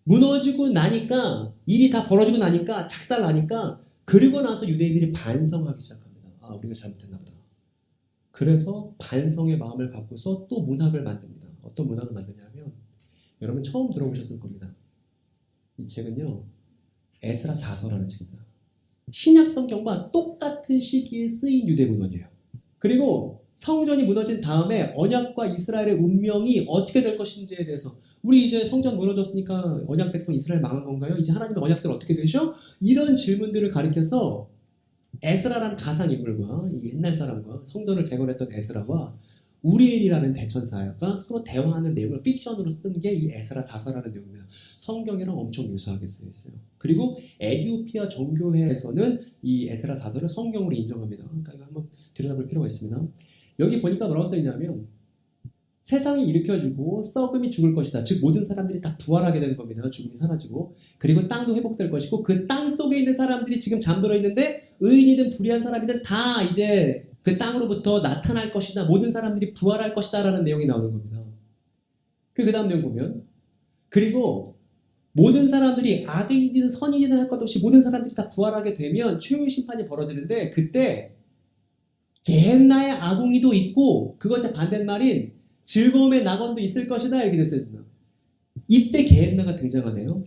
무너지고 나니까 일이 다 벌어지고 나니까 착살 나니까 그리고 나서 유대인들이 반성하기 시작합니다. 우리가 잘못했나 보다. 그래서 반성의 마음을 갖고서 또 문학을 만듭니다. 어떤 문학을 만드냐면 여러분 처음 들어보셨을 겁니다. 이 책은요. 에스라 4서라는 책입니다. 신약 성경과 똑같은 시기에 쓰인 유대 문헌이에요. 그리고 성전이 무너진 다음에 언약과 이스라엘의 운명이 어떻게 될 것인지에 대해서 우리 이제 성전 무너졌으니까 언약 백성 이스라엘 망한 건가요? 이제 하나님의 언약들 어떻게 되죠? 이런 질문들을 가리켜서 에스라라는 가상인물과 옛날 사람과 성전을 재건했던 에스라와 우리엘이라는 대천사가 서로 대화하는 내용을 픽션으로 쓴 게 이 에스라 4서라는 내용입니다. 성경이랑 엄청 유사하게 쓰여 있어요. 그리고 에디오피아 정교회에서는 이 에스라 4서를 성경으로 인정합니다. 그러니까 이거 한번 들여다볼 필요가 있습니다. 여기 보니까 뭐라고 써있냐면 세상이 일으켜지고 썩음이 죽을 것이다. 즉 모든 사람들이 다 부활하게 되는 겁니다. 죽음이 사라지고 그리고 땅도 회복될 것이고 그 땅 속에 있는 사람들이 지금 잠들어 있는데 의인이든 불의한 사람이든 다 이제 그 땅으로부터 나타날 것이다. 모든 사람들이 부활할 것이다 라는 내용이 나오는 겁니다. 그 다음 내용 보면 그리고 모든 사람들이 악인이든 선인이든 할 것 없이 모든 사람들이 다 부활하게 되면 최후의 심판이 벌어지는데 그때 게헨나의 아궁이도 있고 그것의 반대말인 즐거움의 낙원도 있을 것이다 이렇게 됐어요. 이때 게헨나가 등장하네요.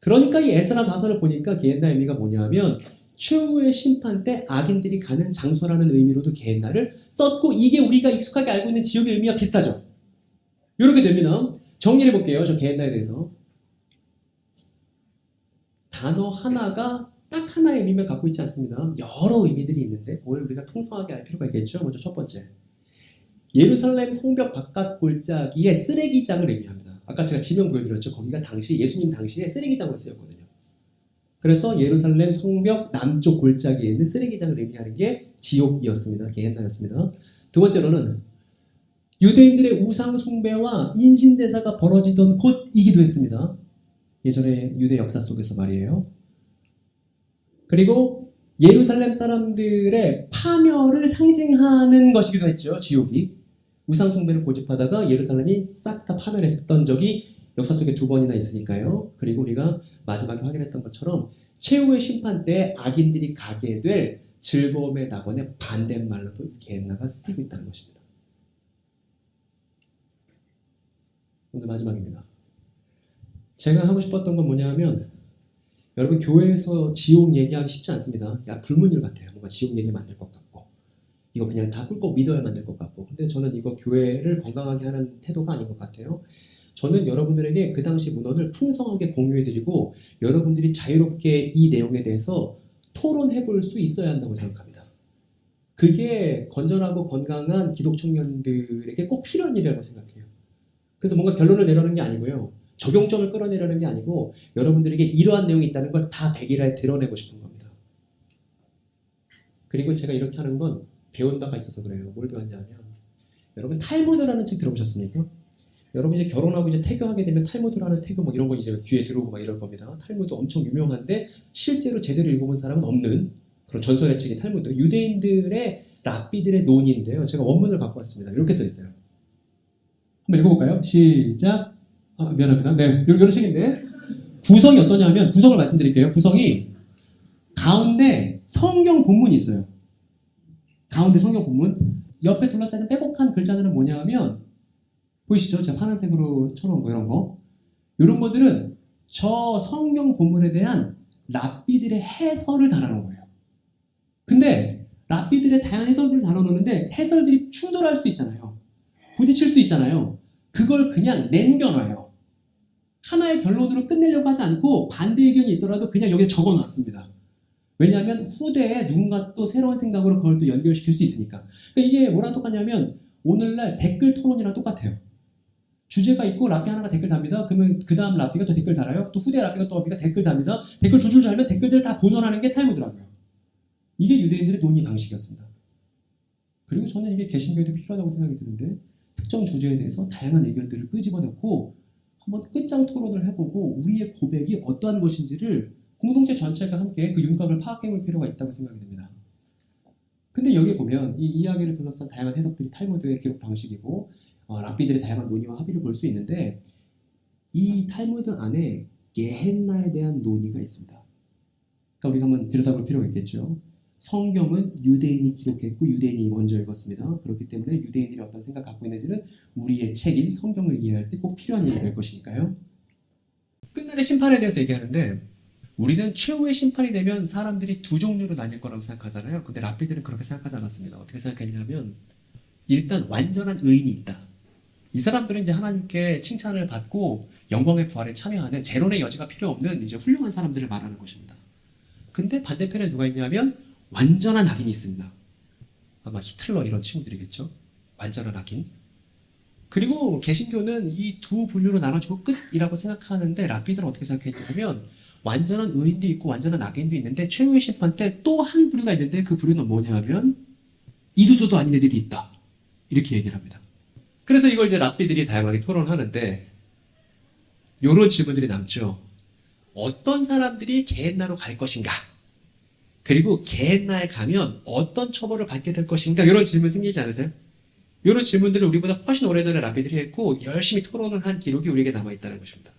그러니까 이 에스라 4서를 보니까 게헨나의 의미가 뭐냐면 최후의 심판 때 악인들이 가는 장소라는 의미로도 게헨나를 썼고 이게 우리가 익숙하게 알고 있는 지옥의 의미와 비슷하죠. 이렇게 됩니다. 정리해 볼게요. 저 게헨나에 대해서. 단어 하나가 딱 하나의 의미를 갖고 있지 않습니다. 여러 의미들이 있는데 그걸 우리가 풍성하게 알 필요가 있겠죠. 먼저 첫 번째. 예루살렘 성벽 바깥 골짜기에 쓰레기장을 의미합니다. 아까 제가 지명 보여드렸죠. 거기가 당시 예수님 당시에 쓰레기장으로 쓰였거든요. 그래서 예루살렘 성벽 남쪽 골짜기에 있는 쓰레기장을 의미하는 게 지옥이었습니다. 게헨나였습니다. 두 번째로는 유대인들의 우상 숭배와 인신제사가 벌어지던 곳이기도 했습니다. 예전의 유대 역사 속에서 말이에요. 그리고 예루살렘 사람들의 파멸을 상징하는 것이기도 했죠. 지옥이. 우상 숭배를 고집하다가 예루살렘이 싹 다 파멸했던 적이 역사 속에 2번이나 있으니까요. 그리고 우리가 마지막에 확인했던 것처럼 최후의 심판 때 악인들이 가게 될 즐거움의 낙원의 반대말로도 이 게헨나가 쓰이고 있다는 것입니다. 오늘 마지막입니다. 제가 하고 싶었던 건 뭐냐면 여러분 교회에서 지옥 얘기하기 쉽지 않습니다. 야 불문율 같아요. 뭔가 지옥 얘기 만들 것 같고 이거 그냥 다 꿀꺽 믿어야 만들 것 같고 근데 저는 이거 교회를 건강하게 하는 태도가 아닌 것 같아요. 저는 여러분들에게 그 당시 문헌을 풍성하게 공유해드리고 여러분들이 자유롭게 이 내용에 대해서 토론해볼 수 있어야 한다고 생각합니다. 그게 건전하고 건강한 기독 청년들에게 꼭 필요한 일이라고 생각해요. 그래서 뭔가 결론을 내려는 게 아니고요. 적용점을 끌어내려는 게 아니고 여러분들에게 이러한 내용이 있다는 걸 다 백일화에 드러내고 싶은 겁니다. 그리고 제가 이렇게 하는 건 배운 바가 있어서 그래요. 뭘 배웠냐면 여러분 탈무드라는 책 들어보셨습니까? 여러분 이제 결혼하고 이제 태교하게 되면 탈무드라는 태교 막 이런 거 이제 귀에 들어오고 막 이럴 겁니다. 탈무드 엄청 유명한데 실제로 제대로 읽어본 사람은 없는 그런 전설의 책이 탈무드. 유대인들의 랍비들의 논의인데요. 제가 원문을 갖고 왔습니다. 이렇게 써 있어요. 한번 읽어볼까요? 시작. 미안합니다. 네, 이런 책인데 구성이 어떠냐면 구성을 말씀드릴게요. 구성이 가운데 성경 본문이 있어요. 가운데 성경 본문 옆에 둘러싸인 빼곡한 글자들은 뭐냐면 보이시죠? 제가 파란색으로 쳐놓은 거 이런 거 이런 것들은 저 성경 본문에 대한 랍비들의 해설을 달아놓은 거예요. 근데 랍비들의 다양한 해설들을 달아놓는데 해설들이 충돌할 수도 있잖아요. 부딪힐 수도 있잖아요. 그걸 그냥 남겨놔요. 하나의 결론으로 끝내려고 하지 않고 반대 의견이 있더라도 그냥 여기에 적어놨습니다. 왜냐하면 후대에 누군가 또 새로운 생각으로 그걸 또 연결시킬 수 있으니까. 그러니까 이게 뭐랑 똑같냐면 오늘날 댓글 토론이랑 똑같아요. 주제가 있고 랍비 하나가 댓글 답니다. 그러면 그 다음 랍비가 또 댓글 달아요. 또 후대 랍비가 또 댓글 답니다. 댓글 줄줄 달면 댓글들을 다 보존하는 게 탈무드라고요. 이게 유대인들의 논의 방식이었습니다. 그리고 저는 이게 개신교에도 필요하다고 생각이 드는데 특정 주제에 대해서 다양한 의견들을 끄집어내고 한번 끝장 토론을 해보고 우리의 고백이 어떠한 것인지를 공동체 전체가 함께 그 윤곽을 파악해볼 필요가 있다고 생각이 듭니다. 근데 여기 보면 이 이야기를 둘러싼 다양한 해석들이 탈무드의 기록 방식이고 랍비들의 다양한 논의와 합의를 볼 수 있는데 이 탈무드 안에 게헨나에 대한 논의가 있습니다. 그러니까 우리가 한번 들여다볼 필요가 있겠죠. 성경은 유대인이 기록했고 유대인이 먼저 읽었습니다. 그렇기 때문에 유대인들이 어떤 생각 갖고 있는지는 우리의 책인 성경을 이해할 때 꼭 필요한 일이 될 것이니까요. 끝날의 심판에 대해서 얘기하는데 우리는 최후의 심판이 되면 사람들이 두 종류로 나뉠 거라고 생각하잖아요. 근데 랍비들은 그렇게 생각하지 않았습니다. 어떻게 생각했냐면 일단 완전한 의인이 있다. 이 사람들은 이제 하나님께 칭찬을 받고 영광의 부활에 참여하는 재론의 여지가 필요 없는 이제 훌륭한 사람들을 말하는 것입니다. 근데 반대편에 누가 있냐면 완전한 악인이 있습니다. 아마 히틀러 이런 친구들이겠죠. 완전한 악인. 그리고 개신교는 이 두 분류로 나눠지고 끝이라고 생각하는데 랍비들은 어떻게 생각했냐면 완전한 의인도 있고 완전한 악인도 있는데 최후의 심판 때 또 한 부류가 있는데 그 부류는 뭐냐면 이도저도 아닌 애들이 있다. 이렇게 얘기를 합니다. 그래서 이걸 이제 랍비들이 다양하게 토론하는데 이런 질문들이 남죠. 어떤 사람들이 게헨나로 갈 것인가? 그리고 게헨나에 가면 어떤 처벌을 받게 될 것인가 이런 질문 생기지 않으세요? 이런 질문들을 우리보다 훨씬 오래전에 랍비들이 했고 열심히 토론을 한 기록이 우리에게 남아있다는 것입니다.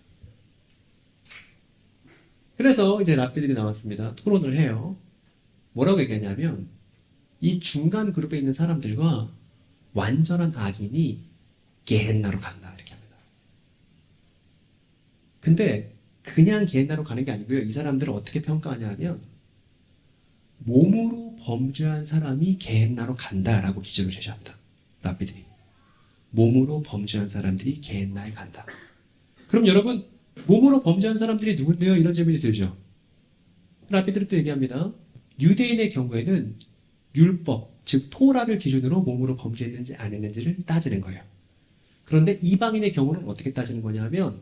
그래서 이제 랍비들이 나왔습니다. 토론을 해요. 뭐라고 얘기하냐면 이 중간 그룹에 있는 사람들과 완전한 악인이 게헨나로 간다 이렇게 합니다. 근데 그냥 게헨나로 가는 게 아니고요. 이 사람들을 어떻게 평가하냐면 몸으로 범죄한 사람이 게헨나로 간다라고 기준을 제시합니다. 랍비들이. 몸으로 범죄한 사람들이 게헨나에 간다. 그럼 여러분 몸으로 범죄한 사람들이 누군데요? 이런 질문이 들죠. 랍비들은 또 얘기합니다. 유대인의 경우에는 율법, 즉 토라를 기준으로 몸으로 범죄했는지 안 했는지를 따지는 거예요. 그런데 이방인의 경우는 어떻게 따지는 거냐면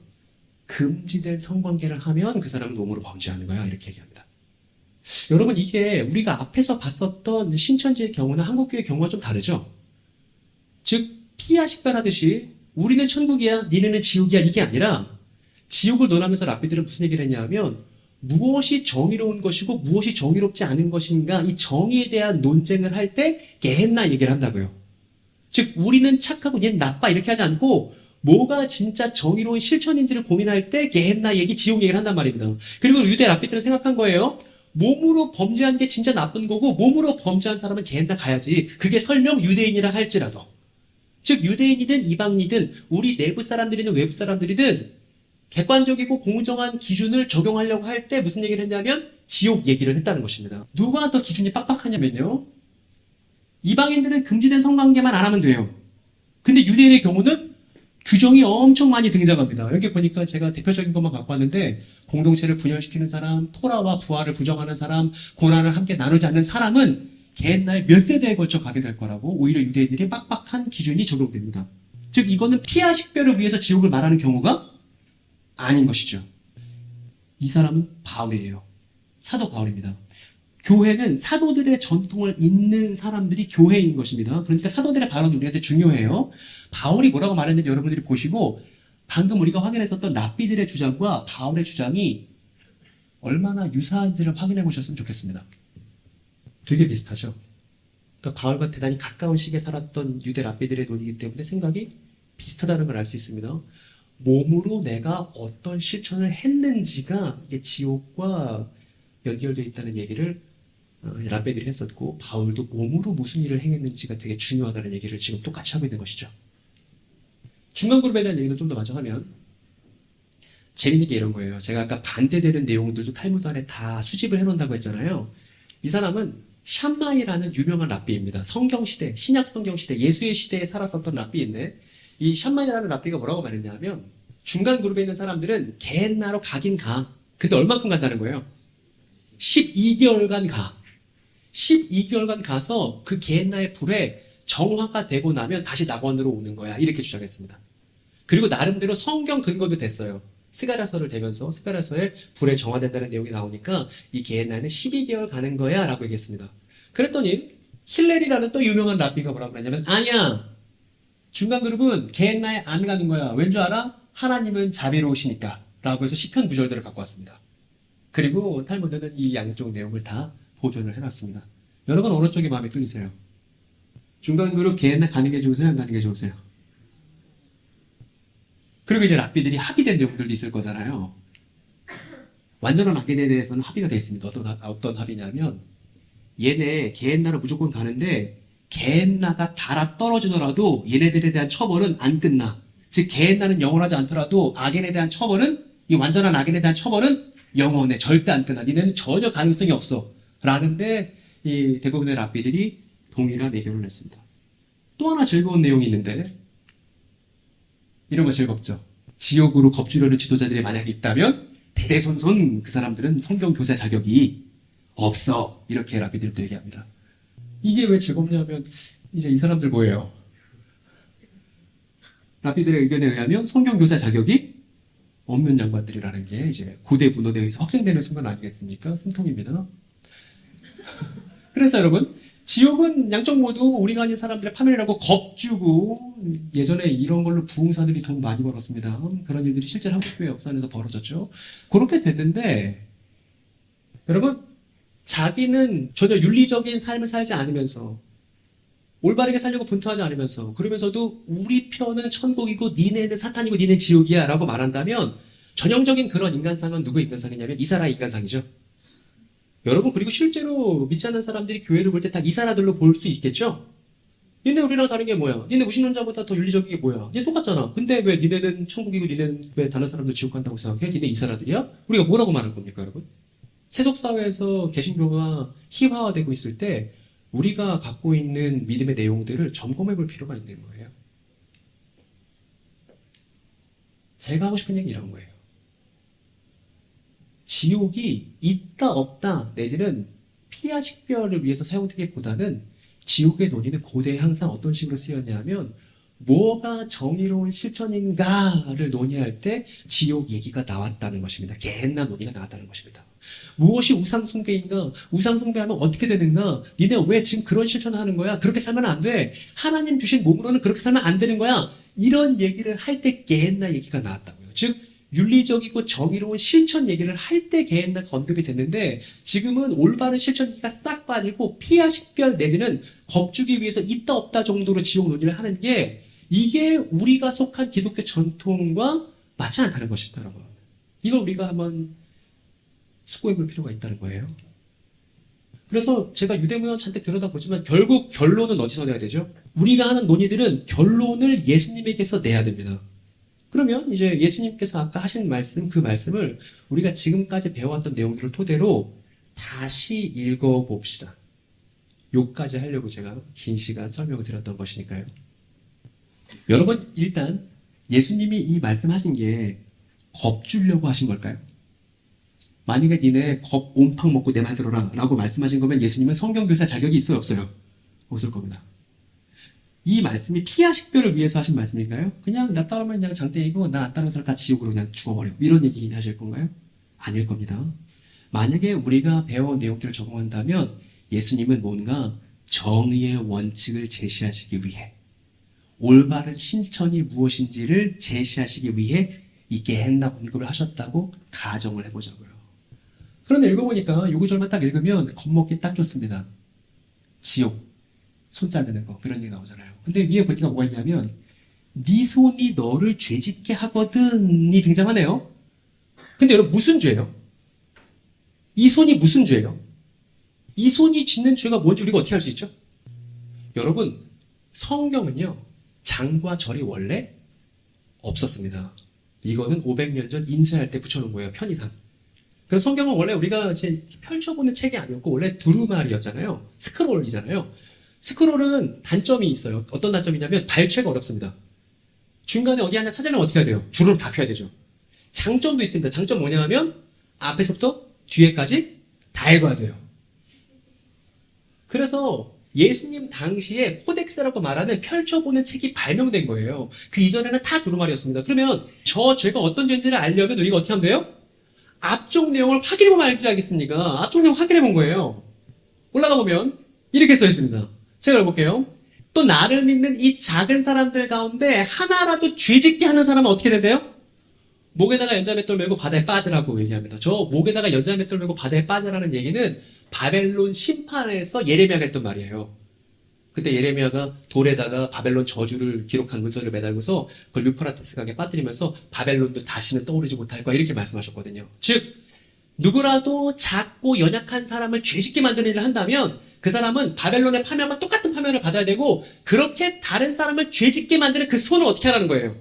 금지된 성관계를 하면 그 사람은 몸으로 범죄하는 거야 이렇게 얘기합니다. 여러분 이게 우리가 앞에서 봤었던 신천지의 경우나 한국교의 경우가 좀 다르죠. 즉 피야 식별하듯이 우리는 천국이야 니네는 지옥이야 이게 아니라 지옥을 논하면서 랍비들은 무슨 얘기를 했냐면 무엇이 정의로운 것이고 무엇이 정의롭지 않은 것인가 이 정의에 대한 논쟁을 할 때 게헨나 얘기를 한다고요. 즉 우리는 착하고 얘는 나빠 이렇게 하지 않고 뭐가 진짜 정의로운 실천인지를 고민할 때 게헨나 얘기, 지옥 얘기를 한단 말입니다. 그리고 유대 랍비들은 생각한 거예요. 몸으로 범죄한 게 진짜 나쁜 거고 몸으로 범죄한 사람은 게헨나 가야지. 그게 설령 유대인이라 할지라도. 즉 유대인이든 이방인이든 우리 내부 사람들이든 외부 사람들이든 객관적이고 공정한 기준을 적용하려고 할 때 무슨 얘기를 했냐면 지옥 얘기를 했다는 것입니다. 누가 더 기준이 빡빡하냐면요. 이방인들은 금지된 성관계만 안 하면 돼요. 근데 유대인의 경우는 규정이 엄청 많이 등장합니다. 여기 보니까 제가 대표적인 것만 갖고 왔는데 공동체를 분열시키는 사람, 토라와 부활을 부정하는 사람, 고난을 함께 나누지 않는 사람은 게헨나에 몇 세대에 걸쳐 가게 될 거라고 오히려 유대인들이 빡빡한 기준이 적용됩니다. 즉 이거는 피하 식별을 위해서 지옥을 말하는 경우가 아닌 것이죠. 이 사람은 바울이에요. 사도 바울입니다. 교회는 사도들의 전통을 잇는 사람들이 교회인 것입니다. 그러니까 사도들의 발언이 우리한테 중요해요. 바울이 뭐라고 말했는지 여러분들이 보시고 방금 우리가 확인했었던 랍비들의 주장과 바울의 주장이 얼마나 유사한지를 확인해 보셨으면 좋겠습니다. 되게 비슷하죠. 그러니까 바울과 대단히 가까운 시기에 살았던 유대 랍비들의 논이기 때문에 생각이 비슷하다는 걸 알 수 있습니다. 몸으로 내가 어떤 실천을 했는지가 이게 지옥과 연결되어 있다는 얘기를 랍비들이 했었고 바울도 몸으로 무슨 일을 행했는지가 되게 중요하다는 얘기를 지금 똑같이 하고 있는 것이죠. 중간그룹에 대한 얘기를 좀 더 마저 하면 재밌는 게 이런 거예요. 제가 아까 반대되는 내용들도 탈무드 안에 다 수집을 해놓는다고 했잖아요. 이 사람은 샴마이라는 유명한 랍비입니다. 성경시대, 신약 성경시대, 예수의 시대에 살았었던 랍비인데 이 샴마이라는 랍비가 뭐라고 말했냐면 중간 그룹에 있는 사람들은 게헨나로 가긴 가. 근데 얼마큼 간다는 거예요? 12개월간 가. 12개월간 가서 그 게헨나의 불에 정화가 되고 나면 다시 낙원으로 오는 거야. 이렇게 주장했습니다. 그리고 나름대로 성경 근거도 됐어요. 스가랴서를 대면서 스가랴서에 불에 정화된다는 내용이 나오니까 이 게헨나에는 12개월 가는 거야 라고 얘기했습니다. 그랬더니 힐렐이라는 또 유명한 랍비가 뭐라고 그랬냐면 아니야. 중간 그룹은 게헨나에 안 가는 거야. 왠 줄 알아? 하나님은 자비로우시니까 라고 해서 시편 구절들을 갖고 왔습니다. 그리고 탈무드는 이 양쪽 내용을 다 보존을 해놨습니다. 여러분 어느 쪽이 마음에 끌리세요? 중간 그룹 게헨나 가는 게 좋으세요? 안 가는 게 좋으세요? 그리고 이제 랍비들이 합의된 내용들도 있을 거잖아요. 완전한 악인에 대해서는 합의가 되어 있습니다. 어떤 합의냐면 얘네 게헨나로 무조건 가는데 게헨나가 달아 떨어지더라도 얘네들에 대한 처벌은 안 끝나. 즉 게헨나는 영원하지 않더라도 악인에 대한 처벌은 이 완전한 악인에 대한 처벌은 영원해. 절대 안 끝나. 니네는 전혀 가능성이 없어. 라는데 이 대부분의 랍비들이 동일한 의견을 냈습니다. 또 하나 즐거운 내용이 있는데 이런 거 즐겁죠. 지옥으로 겁주려는 지도자들이 만약에 있다면 대대손손 그 사람들은 성경 교사 자격이 없어. 이렇게 랍비들도 얘기합니다. 이게 왜 즐겁냐면 이제 이 사람들 뭐예요? 랍비들의 의견에 의하면 성경 교사 자격이 없는 양반들이라는 게 이제 고대 문헌에서 확정되는 순간 아니겠습니까? 숨통입니다. 그래서 여러분 지옥은 양쪽 모두 우리가 아닌 사람들의 파멸이라고 겁주고 예전에 이런 걸로 부흥사들이 돈 많이 벌었습니다. 그런 일들이 실제로 한국교회 역사 안에서 벌어졌죠. 그렇게 됐는데 여러분 자기는 전혀 윤리적인 삶을 살지 않으면서 올바르게 살려고 분투하지 않으면서 그러면서도 우리 편은 천국이고 니네는 사탄이고 니네 지옥이야 라고 말한다면 전형적인 그런 인간상은 누구 인간상이냐면 이사라의 인간상이죠. 여러분 그리고 실제로 믿지 않는 사람들이 교회를 볼 때 다 이사라들로 볼 수 있겠죠? 니네 우리랑 다른 게 뭐야? 니네 무신론자보다 더 윤리적인 게 뭐야? 니네 똑같잖아. 근데 왜 니네는 천국이고 니네는 왜 다른 사람들 지옥 간다고 생각해? 니네 이사라들이야? 우리가 뭐라고 말할 겁니까 여러분? 세속사회에서 개신교가 희화화되고 있을 때 우리가 갖고 있는 믿음의 내용들을 점검해 볼 필요가 있는 거예요. 제가 하고 싶은 얘기 이런 거예요. 지옥이 있다 없다 내지는 피하 식별을 위해서 사용되기보다는 지옥의 논의는 고대에 항상 어떤 식으로 쓰였냐면 뭐가 정의로운 실천인가를 논의할 때 지옥 얘기가 나왔다는 것입니다. 개나 논의가 나왔다는 것입니다. 무엇이 우상숭배인가? 우상숭배하면 어떻게 되는가? 니네 왜 지금 그런 실천을 하는 거야? 그렇게 살면 안 돼. 하나님 주신 몸으로는 그렇게 살면 안 되는 거야. 이런 얘기를 할 때 개나 얘기가 나왔다고요. 즉 윤리적이고 정의로운 실천 얘기를 할 때 개나 언급이 됐는데 지금은 올바른 실천 얘기가 싹 빠지고 피하 식별 내지는 겁주기 위해서 있다 없다 정도로 지옥 논의를 하는 게 이게 우리가 속한 기독교 전통과 맞지 않다는 것입니다, 여러분. 이걸 우리가 한번 숙고해 볼 필요가 있다는 거예요. 그래서 제가 유대문헌 잔뜩 들여다보지만 결국 결론은 어디서 내야 되죠? 우리가 하는 논의들은 결론을 예수님에게서 내야 됩니다. 그러면 이제 예수님께서 아까 하신 말씀, 그 말씀을 우리가 지금까지 배워왔던 내용들을 토대로 다시 읽어봅시다. 요까지 하려고 제가 긴 시간 설명을 드렸던 것이니까요. 여러분, 일단 예수님이 이 말씀하신 게 겁주려고 하신 걸까요? 만약에 니네 겁 옴팡 먹고 내 말 들어라 라고 말씀하신 거면 예수님은 성경교사 자격이 있어요, 없어요? 없을 겁니다. 이 말씀이 피하 식별을 위해서 하신 말씀인가요? 그냥 나 따르면 그냥 장땡이고 나 안 따르는 사람 다 지옥으로 그냥 죽어버려 이런 얘기 하실 건가요? 아닐 겁니다. 만약에 우리가 배워온 내용들을 적용한다면 예수님은 뭔가 정의의 원칙을 제시하시기 위해 올바른 실천이 무엇인지를 제시하시기 위해 이 게헨나 언급을 하셨다고 가정을 해보자고요. 그런데 읽어보니까 요 구절만 딱 읽으면 겁먹기 딱 좋습니다. 지옥, 손 자르는 거 이런 얘기 나오잖아요. 근데 위에 보니까 뭐가 있냐면 네 손이 너를 죄짓게 하거든이 등장하네요. 근데 여러분 무슨 죄예요? 이 손이 무슨 죄예요? 이 손이 짓는 죄가 뭔지 우리가 어떻게 알 수 있죠? 여러분 성경은요 장과 절이 원래 없었습니다. 이거는 500년 전 인쇄할 때 붙여놓은 거예요. 편의상. 그래서 성경은 원래 우리가 이제 펼쳐보는 책이 아니었고 원래 두루마리였잖아요. 스크롤이잖아요. 스크롤은 단점이 있어요. 어떤 단점이냐면 발췌가 어렵습니다. 중간에 어디 하나 찾으려면 어떻게 해야 돼요? 줄을 다 펴야 되죠. 장점도 있습니다. 장점 뭐냐면 앞에서부터 뒤에까지 다 읽어야 돼요. 그래서 예수님 당시에 코덱스라고 말하는 펼쳐보는 책이 발명된 거예요. 그 이전에는 다 두루마리였습니다. 그러면 저 죄가 어떤 죄인지를 알려면 우리가 어떻게 하면 돼요? 앞쪽 내용을 확인해보면 알지 않겠습니까? 앞쪽 내용 확인해본 거예요. 올라가 보면 이렇게 써 있습니다. 제가 읽어볼게요. 또 나를 믿는 이 작은 사람들 가운데 하나라도 죄짓게 하는 사람은 어떻게 된대요? 목에다가 연자맷돌 메고 바다에 빠지라고 얘기합니다. 저 목에다가 연자맷돌 메고 바다에 빠지라는 얘기는 바벨론 심판에서 예레미야가 했던 말이에요. 그때 예레미야가 돌에다가 바벨론 저주를 기록한 문서를 매달고서 그걸 유프라테스 강에 빠뜨리면서 바벨론도 다시는 떠오르지 못할 거야 이렇게 말씀하셨거든요. 즉 누구라도 작고 연약한 사람을 죄짓게 만드는 일을 한다면 그 사람은 바벨론의 파멸과 똑같은 파멸을 받아야 되고 그렇게 다른 사람을 죄짓게 만드는 그 손을 어떻게 하라는 거예요.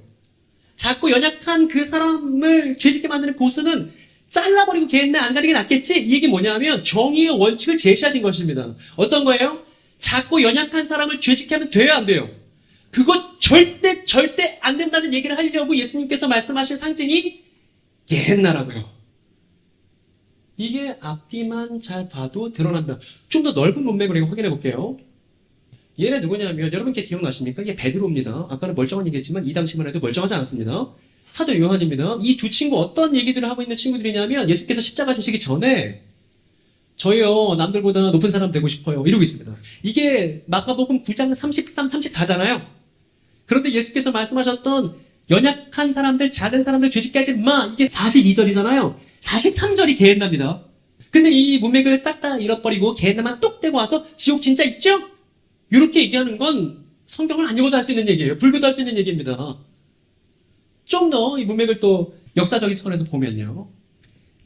작고 연약한 그 사람을 죄짓게 만드는 그 손은 잘라버리고 걔네 안 가는 게 낫겠지? 이 얘기 뭐냐면 정의의 원칙을 제시하신 것입니다. 어떤 거예요? 작고 연약한 사람을 죄짓게 하면 돼요, 안 돼요? 그거 절대 안 된다는 얘기를 하려고 예수님께서 말씀하신 상징이 게헨나라고요. 이게 앞뒤만 잘 봐도 드러납니다. 좀 더 넓은 문맥으로 이거 확인해 볼게요. 얘네 누구냐면 여러분께 기억나십니까? 이게 베드로입니다. 아까는 멀쩡한 얘기했지만 이 당시만 해도 멀쩡하지 않았습니다. 사도 요한입니다. 이 두 친구 어떤 얘기들을 하고 있는 친구들이냐면 예수께서 십자가 지시기 전에 저요 남들보다 높은 사람 되고 싶어요 이러고 있습니다. 이게 마가복음 9장 33, 34잖아요. 그런데 예수께서 말씀하셨던 연약한 사람들, 작은 사람들 죄짓게 하지 마 이게 42절이잖아요. 43절이 게헨나입니다. 근데 이 문맥을 싹 다 잃어버리고 걔네만 똑 떼고 와서 지옥 진짜 있죠? 이렇게 얘기하는 건 성경을 안 읽어도 할 수 있는 얘기예요. 불교도 할 수 있는 얘기입니다. 좀 더 이 문맥을 또 역사적인 차원에서 보면요.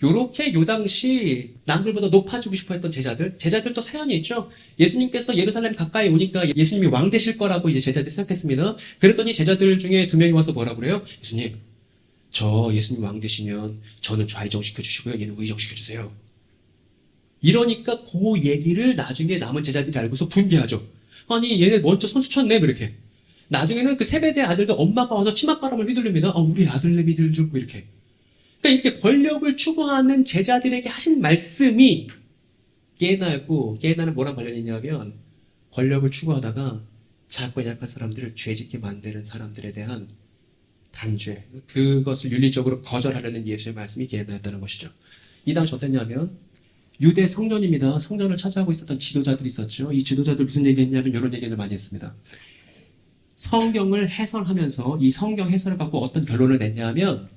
요렇게 요 당시 남들보다 높아지고 싶어 했던 제자들도 사연이 있죠. 예수님께서 예루살렘 가까이 오니까 예수님이 왕 되실 거라고 이제 제자들이 생각했습니다. 그랬더니 제자들 중에 2명이 와서 뭐라 그래요? 예수님, 저 예수님 왕 되시면 저는 좌의정 시켜주시고요. 얘는 의정 시켜주세요. 이러니까 그 얘기를 나중에 남은 제자들이 알고서 분개하죠. 아니 얘네 먼저 선수 쳤네 이렇게. 나중에는 그 세베대 아들들 엄마가 와서 치맛바람을 휘둘립니다. 우리 아들내미들 좀 이렇게. 그러니까 이렇게 권력을 추구하는 제자들에게 하신 말씀이 게나는 뭐랑 관련이 있냐면 권력을 추구하다가 작고 약한 사람들을 죄짓게 만드는 사람들에 대한 단죄, 그것을 윤리적으로 거절하려는 예수의 말씀이 게나였다는 것이죠. 이 당시 어땠냐면 유대 성전입니다. 성전을 차지하고 있었던 지도자들이 있었죠. 이 지도자들 무슨 얘기했냐면 이런 얘기를 많이 했습니다. 성경을 해설하면서 이 성경 해설을 갖고 어떤 결론을 냈냐면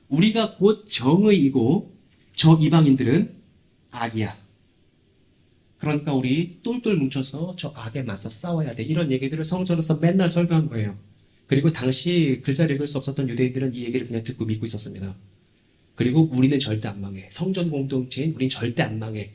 우리가 곧 정의이고 저 이방인들은 악이야. 그러니까 우리 똘똘 뭉쳐서 저 악에 맞서 싸워야 돼. 이런 얘기들을 성전에서 맨날 설교한 거예요. 그리고 당시 글자를 읽을 수 없었던 유대인들은 이 얘기를 그냥 듣고 믿고 있었습니다. 그리고 우리는 절대 안 망해. 성전 공동체인 우린 절대 안 망해.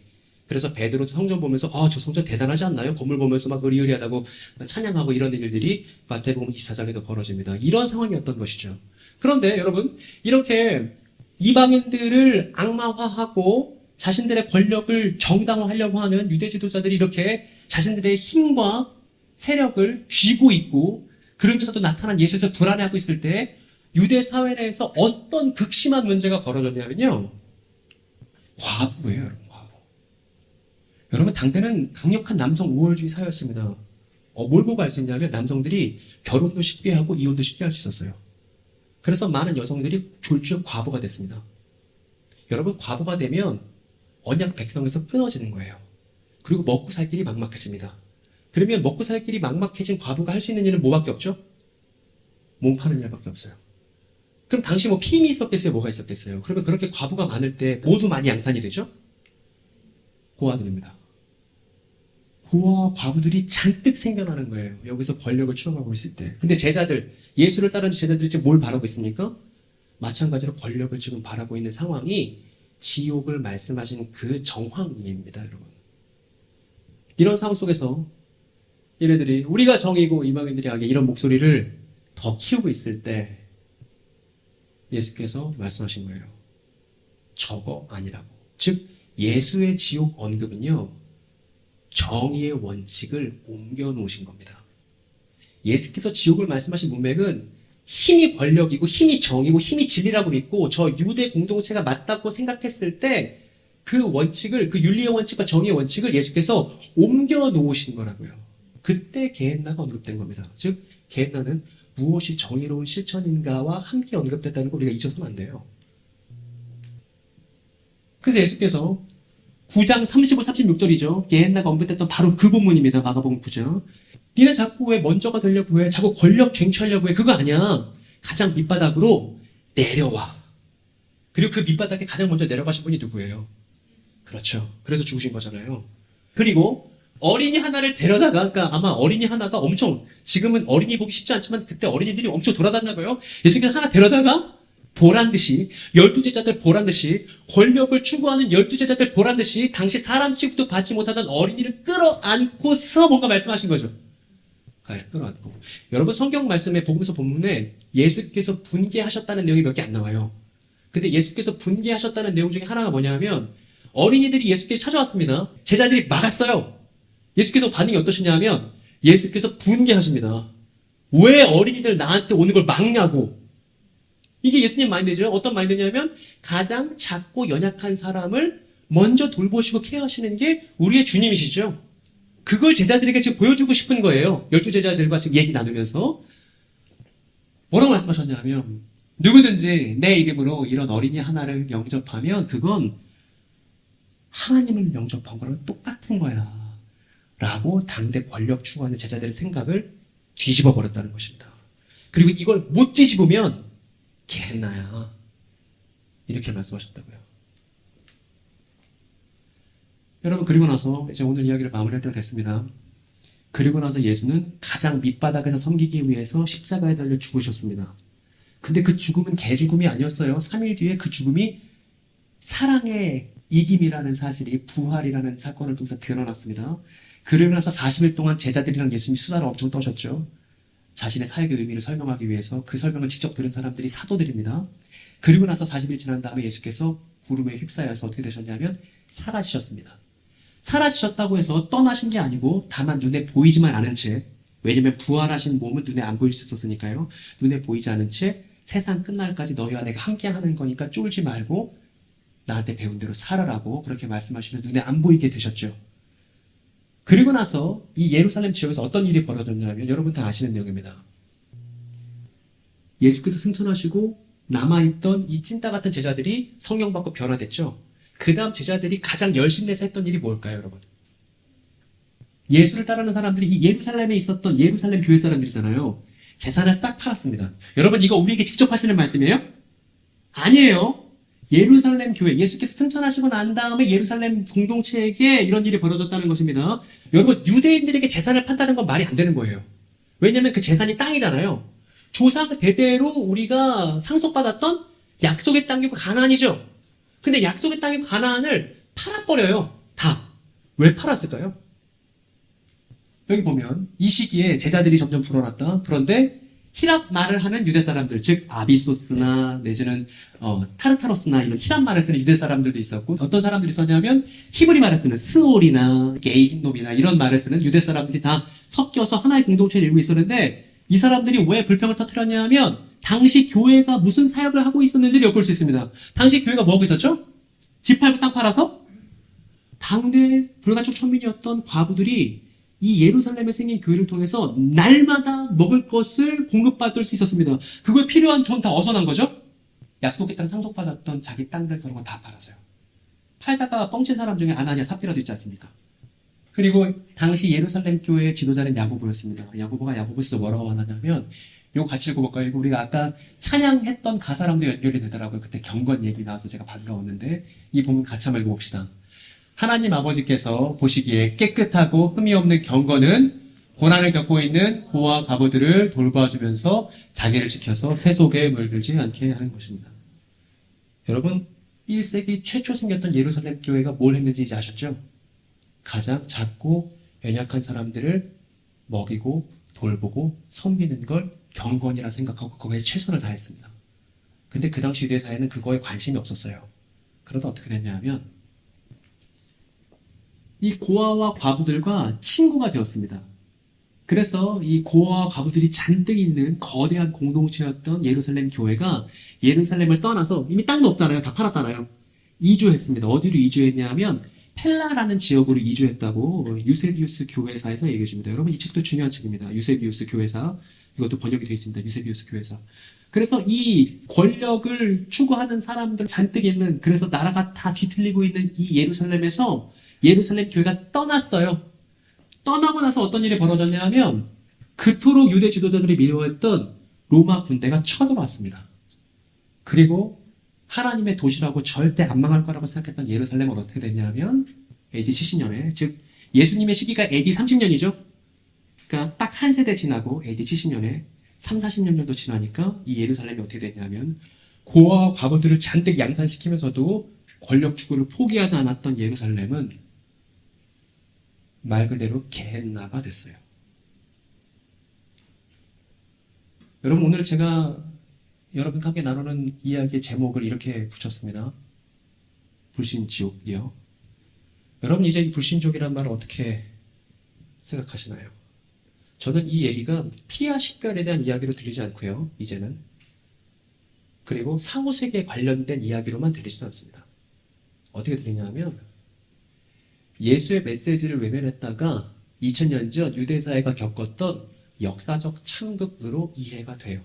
그래서 베드로 성전 보면서 저 성전 대단하지 않나요? 건물 보면서 막 의리의리하다고 찬양하고 이런 일들이 마태복음 24장에도 벌어집니다. 이런 상황이었던 것이죠. 그런데 여러분 이렇게 이방인들을 악마화하고 자신들의 권력을 정당화하려고 하는 유대 지도자들이 이렇게 자신들의 힘과 세력을 쥐고 있고 그러면서도 나타난 예수에서 불안해하고 있을 때 유대 사회 내에서 어떤 극심한 문제가 벌어졌냐면요. 과부예요. 여러분, 과부. 여러분 당대는 강력한 남성 우월주의 사회였습니다. 뭘 보고 알 수 있냐면 남성들이 결혼도 쉽게 하고 이혼도 쉽게 할 수 있었어요. 그래서 많은 여성들이 졸지에 과부가 됐습니다. 여러분 과부가 되면 언약 백성에서 끊어지는 거예요. 그리고 먹고 살 길이 막막해집니다. 그러면 먹고 살 길이 막막해진 과부가 할 수 있는 일은 뭐밖에 없죠? 몸 파는 일밖에 없어요. 그럼 당시 뭐 피임이 있었겠어요? 뭐가 있었겠어요? 그러면 그렇게 과부가 많을 때 모두 많이 양산이 되죠? 고아들입니다. 고아와 과부들이 잔뜩 생겨나는 거예요. 여기서 권력을 추구하고 있을 때. 근데 제자들, 예수를 따르는 제자들이 지금 뭘 바라고 있습니까? 마찬가지로 권력을 지금 바라고 있는 상황이 지옥을 말씀하신 그 정황입니다, 여러분. 이런 상황 속에서 얘네들이 우리가 정이고 이방인들이 악에 이런 목소리를 더 키우고 있을 때 예수께서 말씀하신 거예요. 저거 아니라고. 즉 예수의 지옥 언급은요. 정의의 원칙을 옮겨 놓으신 겁니다. 예수께서 지옥을 말씀하신 문맥은 힘이 권력이고 힘이 정이고 힘이 진리라고 믿고 저 유대 공동체가 맞다고 생각했을 때 그 원칙을 그 윤리의 원칙과 정의의 원칙을 예수께서 옮겨 놓으신 거라고요. 그때 게헨나가 언급된 겁니다. 즉 게헨나는 무엇이 정의로운 실천인가와 함께 언급됐다는 걸 우리가 잊어서는 안 돼요. 그래서 예수께서 9장 35, 36절이죠. 게헨나가 언급됐던 바로 그 본문입니다. 마가복음 9장. 니네 자꾸 왜 먼저가 되려고 해? 자꾸 권력 쟁취하려고 해? 그거 아니야. 가장 밑바닥으로 내려와. 그리고 그 밑바닥에 가장 먼저 내려가신 분이 누구예요? 그렇죠. 그래서 죽으신 거잖아요. 그리고 어린이 하나를 데려다가, 그러니까 아마 어린이 하나가 엄청, 지금은 어린이 보기 쉽지 않지만 그때 어린이들이 엄청 돌아다녔나 봐요. 예수께서 하나 데려다가 보란듯이 12제자들 보란듯이 권력을 추구하는 12제자들 보란듯이 당시 사람 취급도 받지 못하던 어린이를 끌어안고서 뭔가 말씀하신 거죠. 끌어안고. 여러분 성경 말씀에 복음서 본문에 예수께서 분개하셨다는 내용이 몇 개 안 나와요. 근데 예수께서 분개하셨다는 내용 중에 하나가 뭐냐면 어린이들이 예수께서 찾아왔습니다. 제자들이 막았어요. 예수께서 반응이 어떠시냐면 예수께서 분개하십니다. 왜 어린이들 나한테 오는 걸 막냐고. 이게 예수님 마인드죠. 어떤 마인드냐면 가장 작고 연약한 사람을 먼저 돌보시고 케어하시는 게 우리의 주님이시죠. 그걸 제자들에게 지금 보여주고 싶은 거예요. 12제자들과 지금 얘기 나누면서 뭐라고 말씀하셨냐면 누구든지 내 이름으로 이런 어린이 하나를 영접하면 그건 하나님을 영접한 거랑 똑같은 거야 라고 당대 권력 추구하는 제자들의 생각을 뒤집어 버렸다는 것입니다. 그리고 이걸 못 뒤집으면 게헨나야 이렇게 말씀하셨다고요. 여러분, 그리고 나서 이제 오늘 이야기를 마무리할 때가 됐습니다. 그리고 나서 예수는 가장 밑바닥에서 섬기기 위해서 십자가에 달려 죽으셨습니다. 근데 그 죽음은 개죽음이 아니었어요. 3일 뒤에 그 죽음이 사랑의 이김이라는 사실이 부활이라는 사건을 통해서 드러났습니다. 그러고 나서 40일 동안 제자들이랑 예수님이 수다를 엄청 떠셨죠. 자신의 사역의 의미를 설명하기 위해서 그 설명을 직접 들은 사람들이 사도들입니다. 그리고 나서 40일 지난 다음에 예수께서 구름에 휩싸여서 어떻게 되셨냐면 사라지셨습니다. 사라지셨다고 해서 떠나신 게 아니고 다만 눈에 보이지만 않은 채, 왜냐면 부활하신 몸은 눈에 안 보일 수 있었으니까요. 눈에 보이지 않은 채 세상 끝날까지 너희와 내가 함께 하는 거니까 쫄지 말고 나한테 배운 대로 살아라고 그렇게 말씀하시면서 눈에 안 보이게 되셨죠. 그리고 나서 이 예루살렘 지역에서 어떤 일이 벌어졌냐면 여러분 다 아시는 내용입니다. 예수께서 승천하시고 남아있던 이 찐따 같은 제자들이 성령 받고 변화됐죠. 그 다음 제자들이 가장 열심히 내서 했던 일이 뭘까요, 여러분? 예수를 따르는 사람들이 이 예루살렘에 있었던 예루살렘 교회 사람들이잖아요. 재산을 싹 팔았습니다. 여러분, 이거 우리에게 직접 하시는 말씀이에요? 아니에요. 예루살렘 교회, 예수께서 승천하시고 난 다음에 예루살렘 공동체에게 이런 일이 벌어졌다는 것입니다. 여러분, 유대인들에게 재산을 판다는 건 말이 안 되는 거예요. 왜냐면 그 재산이 땅이잖아요. 조상 대대로 우리가 상속받았던 약속의 땅이고 가나안이죠. 근데 약속의 땅이고 가나안을 팔아버려요. 다. 왜 팔았을까요? 여기 보면 이 시기에 제자들이 점점 불어났다. 그런데 히랍 말을 하는 유대 사람들, 즉 아비소스나 내지는 타르타로스나 이런 히랍 말을 쓰는 유대 사람들도 있었고, 어떤 사람들이 있었냐면 히브리 말을 쓰는 스올이나 게이힌놈이나 이런 말을 쓰는 유대 사람들이 다 섞여서 하나의 공동체를 이루고 있었는데, 이 사람들이 왜 불평을 터뜨렸냐면 당시 교회가 무슨 사역을 하고 있었는지를 엿볼 수 있습니다. 당시 교회가 뭐 하고 있었죠? 집 팔고 땅 팔아서 당대 불가촉 천민이었던 과부들이 이 예루살렘에 생긴 교회를 통해서 날마다 먹을 것을 공급받을 수 있었습니다. 그거에 필요한 돈 다 어디서 난 거죠? 약속의 땅 상속받았던 자기 땅들 그런 거 다 팔아서요. 팔다가 뻥친 사람 중에 아나니아 삽비라도 있지 않습니까? 그리고 당시 예루살렘 교회의 지도자는 야고보였습니다. 야고보에서 뭐라고 하냐면, 이거 같이 읽어볼까요? 이거 우리가 아까 찬양했던 가사랑도 연결이 되더라고요. 그때 경건 얘기 나와서 제가 반가웠는데, 이 부분 같이 한번 읽어봅시다. 하나님 아버지께서 보시기에 깨끗하고 흠이 없는 경건은 고난을 겪고 있는 고아 과부들을 돌봐주면서 자기를 지켜서 세속에 물들지 않게 하는 것입니다. 여러분, 1세기 최초 생겼던 예루살렘 교회가 뭘 했는지 이제 아셨죠? 가장 작고 연약한 사람들을 먹이고 돌보고 섬기는 걸 경건이라 생각하고 거기에 최선을 다했습니다. 근데 그 당시 유대 사회는 그거에 관심이 없었어요. 그러다 어떻게 됐냐면 이 고아와 과부들과 친구가 되었습니다. 그래서 이 고아와 과부들이 잔뜩 있는 거대한 공동체였던 예루살렘 교회가 예루살렘을 떠나서 이미 땅도 없잖아요. 다 팔았잖아요. 이주했습니다. 어디로 이주했냐면 펠라라는 지역으로 이주했다고 유세비우스 교회사에서 얘기해 줍니다. 여러분, 이 책도 중요한 책입니다. 유세비우스 교회사. 이것도 번역이 되어 있습니다. 유세비우스 교회사. 그래서 이 권력을 추구하는 사람들 잔뜩 있는, 그래서 나라가 다 뒤틀리고 있는 이 예루살렘에서 예루살렘 교회가 떠났어요. 떠나고 나서 어떤 일이 벌어졌냐면 그토록 유대 지도자들이 미워했던 로마 군대가 쳐들어왔습니다. 그리고 하나님의 도시라고 절대 안 망할 거라고 생각했던 예루살렘은 어떻게 됐냐면 AD 70년에, 즉 예수님의 시기가 AD 30년이죠. 그러니까 딱 한 세대 지나고 AD 70년에 3, 40년 정도 지나니까 이 예루살렘이 어떻게 됐냐면 고아와 과부들을 잔뜩 양산시키면서도 권력 추구를 포기하지 않았던 예루살렘은 말 그대로 겟나가 됐어요. 여러분, 오늘 제가 여러분과 함께 나누는 이야기의 제목을 이렇게 붙였습니다. 불신지옥이요. 여러분, 이제 이 불신지옥이란 말을 어떻게 생각하시나요? 저는 이 얘기가 피와 식별에 대한 이야기로 들리지 않고요. 이제는. 그리고 사후세계에 관련된 이야기로만 들리지도 않습니다. 어떻게 들리냐면 예수의 메시지를 외면했다가 2000년 전 유대사회가 겪었던 역사적 참극으로 이해가 돼요.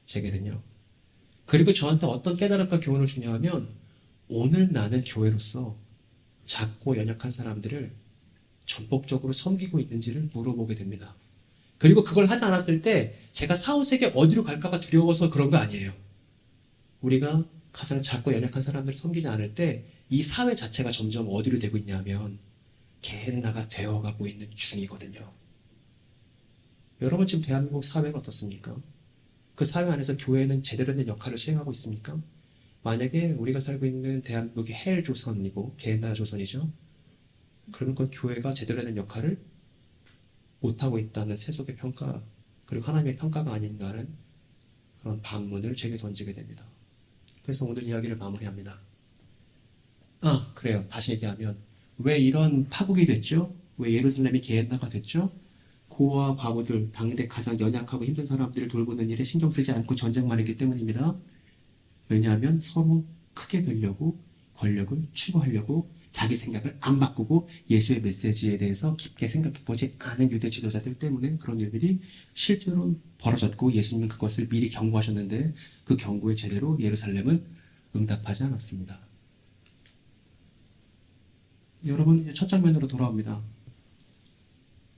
제게는요. 그리고 저한테 어떤 깨달음과 교훈을 주냐면 오늘 나는 교회로서 작고 연약한 사람들을 전폭적으로 섬기고 있는지를 물어보게 됩니다. 그리고 그걸 하지 않았을 때 제가 사후세계 어디로 갈까봐 두려워서 그런 거 아니에요. 우리가 가장 작고 연약한 사람들을 섬기지 않을 때 이 사회 자체가 점점 어디로 되고 있냐면 게hen나가 되어가고 있는 중이거든요. 여러분 지금 대한민국 사회는 어떻습니까? 그 사회 안에서 교회는 제대로 된 역할을 수행하고 있습니까? 만약에 우리가 살고 있는 대한민국이 헬 조선이고 게헨나 조선이죠. 그러면 그 교회가 제대로 된 역할을 못하고 있다는 세속의 평가 그리고 하나님의 평가가 아닌가는 그런 반문을 제게 던지게 됩니다. 그래서 오늘 이야기를 마무리합니다. 그래요. 다시 얘기하면 왜 이런 파국이 됐죠? 왜 예루살렘이 게헨나가 됐죠? 고아와 과부들, 당대 가장 연약하고 힘든 사람들을 돌보는 일에 신경 쓰지 않고 전쟁만 했기 때문입니다. 왜냐하면 서로 크게 되려고 권력을 추구하려고 자기 생각을 안 바꾸고 예수의 메시지에 대해서 깊게 생각해보지 않은 유대 지도자들 때문에 그런 일들이 실제로 벌어졌고 예수님은 그것을 미리 경고하셨는데 그 경고에 제대로 예루살렘은 응답하지 않았습니다. 여러분 이제 첫 장면으로 돌아옵니다.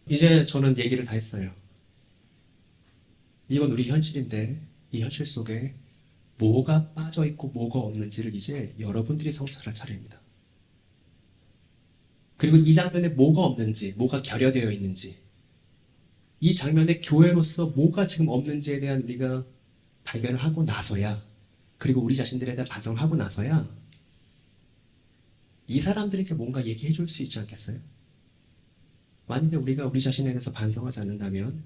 이제 저는 얘기를 다 했어요. 이건 우리 현실인데 이 현실 속에 뭐가 빠져있고 뭐가 없는지를 이제 여러분들이 성찰할 차례입니다. 그리고 이 장면에 뭐가 없는지, 뭐가 결여되어 있는지, 이 장면에 교회로서 뭐가 지금 없는지에 대한 우리가 발견을 하고 나서야, 그리고 우리 자신들에 대한 반성을 하고 나서야 이 사람들에게 뭔가 얘기해 줄 수 있지 않겠어요? 만약에 우리가 우리 자신에 대해서 반성하지 않는다면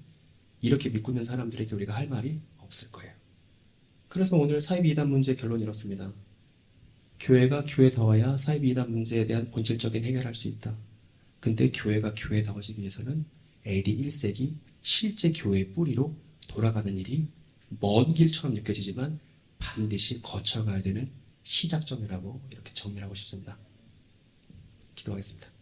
이렇게 믿고 있는 사람들에게 우리가 할 말이 없을 거예요. 그래서 오늘 사이비 이단 문제의 결론이 이렇습니다. 교회가 교회다워야 사이비 이단 문제에 대한 본질적인 해결할 수 있다. 근데 교회가 교회다워지기 위해서는 AD 1세기 실제 교회의 뿌리로 돌아가는 일이 먼 길처럼 느껴지지만 반드시 거쳐가야 되는 시작점이라고 이렇게 정리하고 싶습니다. 기도하겠습니다.